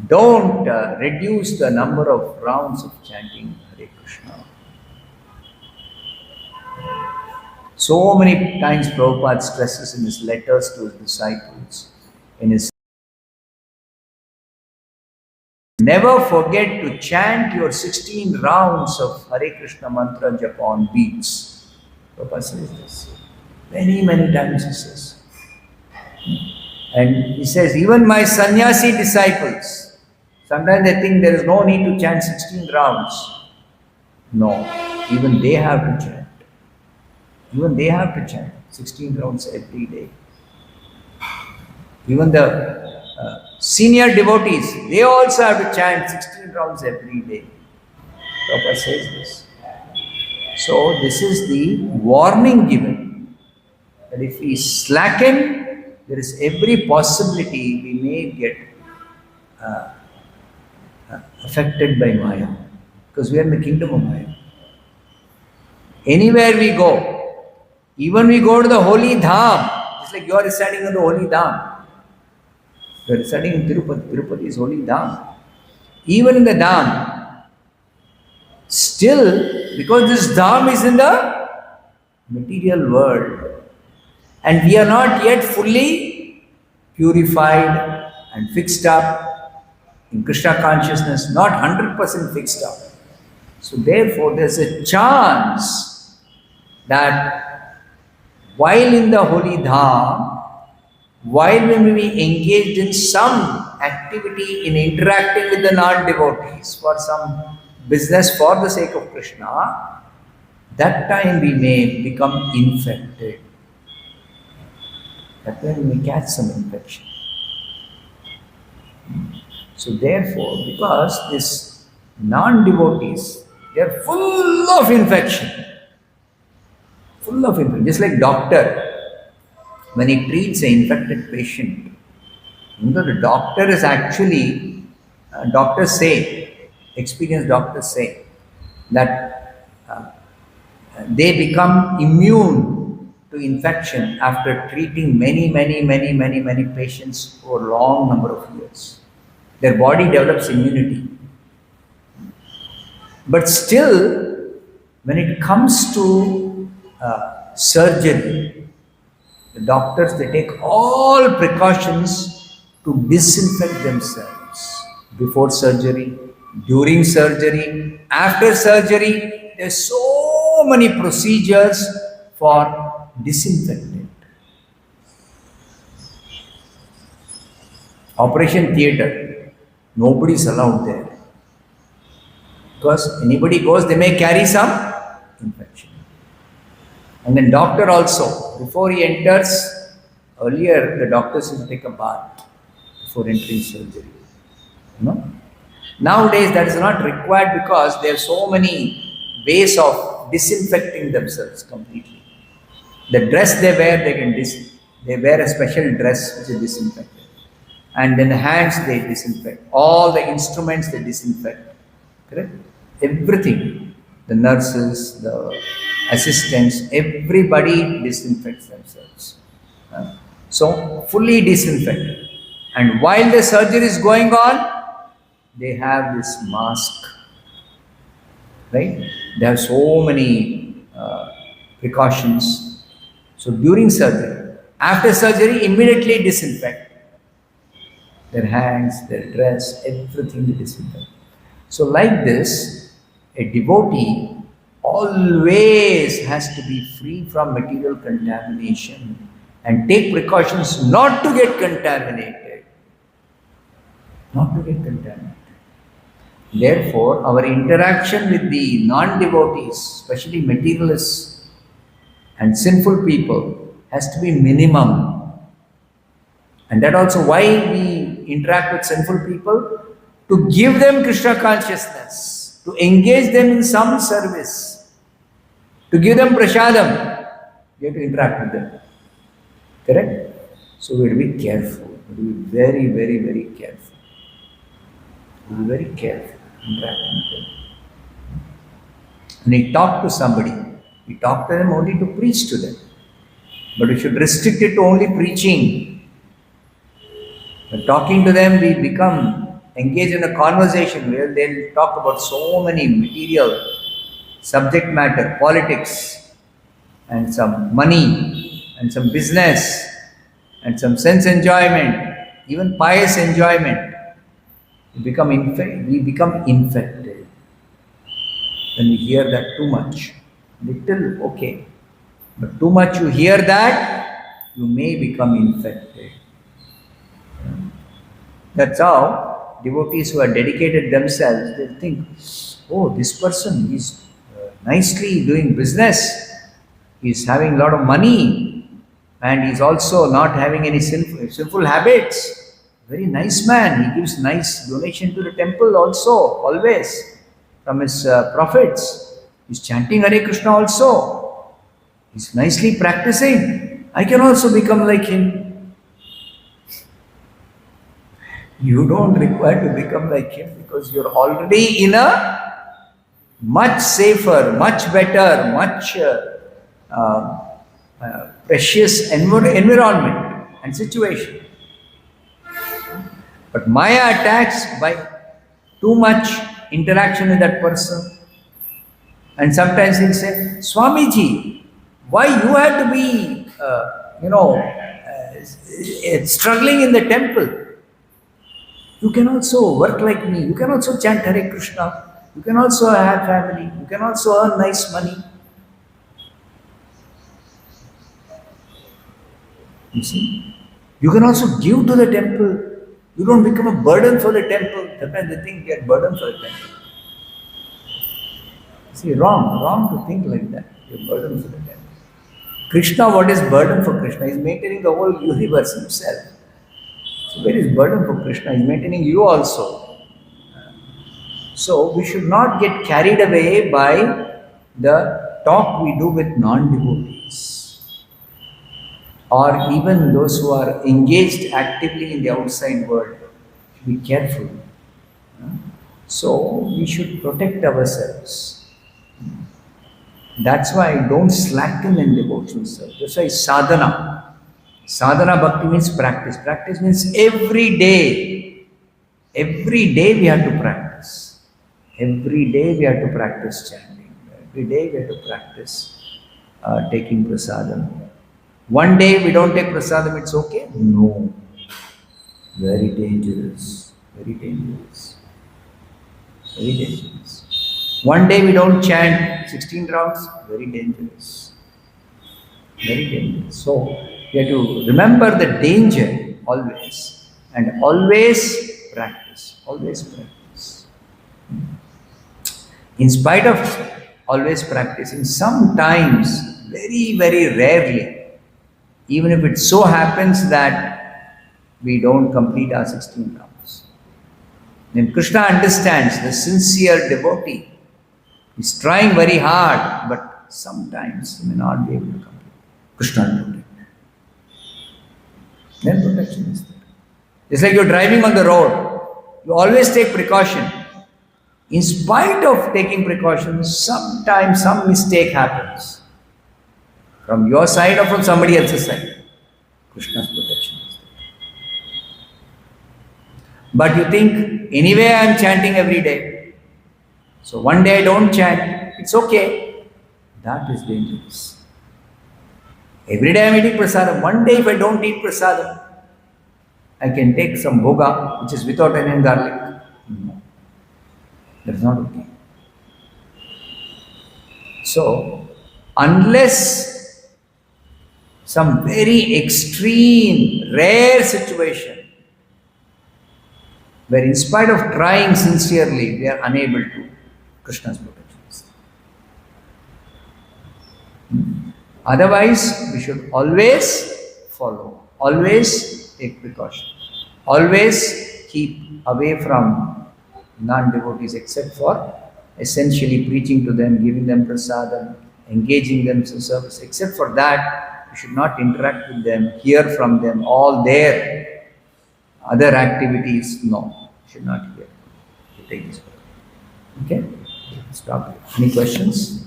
[SPEAKER 1] don't reduce the number of rounds of chanting Hare Krishna. So many times Prabhupada stresses in his letters to his disciples, in his never forget to chant your 16 rounds of Hare Krishna mantra japa on beats. Prabhupada says this. Many, many times he says. And he says, even my sannyasi disciples, sometimes they think there is no need to chant 16 rounds. No, even they have to chant. Even they have to chant 16 rounds every day. Even the senior devotees, they also have to chant 16 rounds every day. Prabhupada says this. So this is the warning given, that if we slacken, there is every possibility we may get affected by Maya, because we are in the kingdom of Maya. Anywhere we go, even we go to the holy dham, it's like you are residing in the holy dham. You are residing in Tirupati. Tirupati is holy dham. Even in the dham, still, because this dham is in the material world, and we are not yet fully purified and fixed up in Krishna consciousness, not 100% fixed up. So therefore, there's a chance that while in the holy dham, while we may be engaged in some activity in interacting with the non-devotees for some business for the sake of Krishna, that time we may become infected. That time we may catch some infection. So therefore, because this non-devotees, they are full of infection. Full of infection. Just like doctor, when he treats an infected patient, the doctor is actually, doctors say, experienced doctors say, that they become immune to infection after treating many patients for a long number of years. Their body develops immunity. But still, when it comes to surgery, the doctors, they take all precautions to disinfect themselves before surgery, during surgery, after surgery. There's so many procedures for disinfectant. Operation theatre, nobody is allowed there. Because anybody goes, they may carry some infection. And then doctor also, before he enters, earlier the doctors used to take a bath before entering surgery. Nowadays that is not required because there are so many ways of disinfecting themselves completely. The dress they wear, they wear a special dress which is disinfected. And then the hands they disinfect. All the instruments they disinfect. Correct? Everything. The nurses, the assistants, everybody disinfects themselves. So fully disinfected. And while the surgery is going on, they have this mask. Right? They have so many precautions. So during surgery, after surgery, immediately disinfect. Their hands, their dress, everything they disinfect. So like this, a devotee always has to be free from material contamination and take precautions not to get contaminated. Not to get contaminated. Therefore, our interaction with the non-devotees, especially materialists and sinful people, has to be minimum. And that also why we interact with sinful people, to give them Krishna consciousness, to engage them in some service, to give them prasadam. We have to interact with them. Correct? So we have to be careful. We have to be very careful. We have to be very careful interacting with them. When we talk to somebody, we talk to them only to preach to them. But we should restrict it to only preaching. But talking to them, we become engaged in a conversation where they'll talk about so many material subject matter, politics, and some money, and some business, and some sense enjoyment, even pious enjoyment. We become infected when we hear that too much. Little, okay. But too much you hear that, you may become infected. That's how devotees who are dedicated themselves, they think, oh, this person is nicely doing business, he's having a lot of money, and he's also not having any sinful habits. Very nice man, he gives nice donation to the temple also, always, from his profits. He's chanting Hare Krishna also. He's nicely practicing. I can also become like him. You don't require to become like him because you're already in a much safer, much better, much precious environment and situation. But Maya attacks by too much interaction with that person. And sometimes he'll say, Swamiji, why you have to be, struggling in the temple? You can also work like me. You can also chant Hare Krishna. You can also have family. You can also earn nice money. You see? You can also give to the temple. You don't become a burden for the temple. Sometimes they think they are burden for the temple. See, wrong to think like that. You're burden for the temple. Krishna, what is burden for Krishna? He's maintaining the whole universe himself. So where is burden for Krishna? He's maintaining you also. So we should not get carried away by the talk we do with non-devotees, or even those who are engaged actively in the outside world. Be careful. So we should protect ourselves. That's why don't slacken in devotional service. That's why sadhana. Sadhana bhakti means practice. Practice means every day. Every day we have to practice. Every day we have to practice chanting. Every day we have to practice taking prasadam. One day we don't take prasadam, it's okay? No. Very dangerous. Very dangerous. Very dangerous. One day we don't chant 16 rounds, very dangerous. Very dangerous. So we have to remember the danger always, and always practice. Always practice. In spite of always practicing, sometimes, very, very rarely, even if it so happens that we don't complete our 16 rounds, then Krishna understands the sincere devotee. He's trying very hard, but sometimes he may not be able to complete. Krishna will protect. Then protection is there. It's like you're driving on the road. You always take precaution. In spite of taking precautions, sometimes some mistake happens. From your side or from somebody else's side. Krishna's protection is there. But you think, anyway I am chanting every day. So one day I don't chant, it's okay. That is dangerous. Every day I am eating prasadam. One day if I don't eat prasadam, I can take some bhoga, which is without onion and garlic. No. That's not okay. So, unless some very extreme, rare situation, where in spite of trying sincerely, we are unable to, Krishna's protection is there. Otherwise, we should always follow, always take precaution, always keep away from non-devotees except for essentially preaching to them, giving them prasadam, engaging them in service. Except for that, we should not interact with them, hear from them, all their other activities. No, we should not hear. We take this. Okay? Stop. Any questions?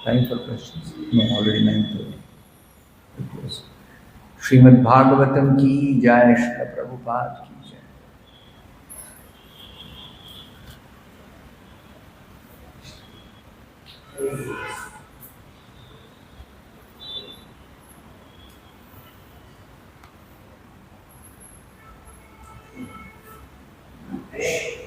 [SPEAKER 1] Time for questions? No, already 9:30. Srimad Bhagavatam ki jai, Srila Prabhupada ki jai. Hey.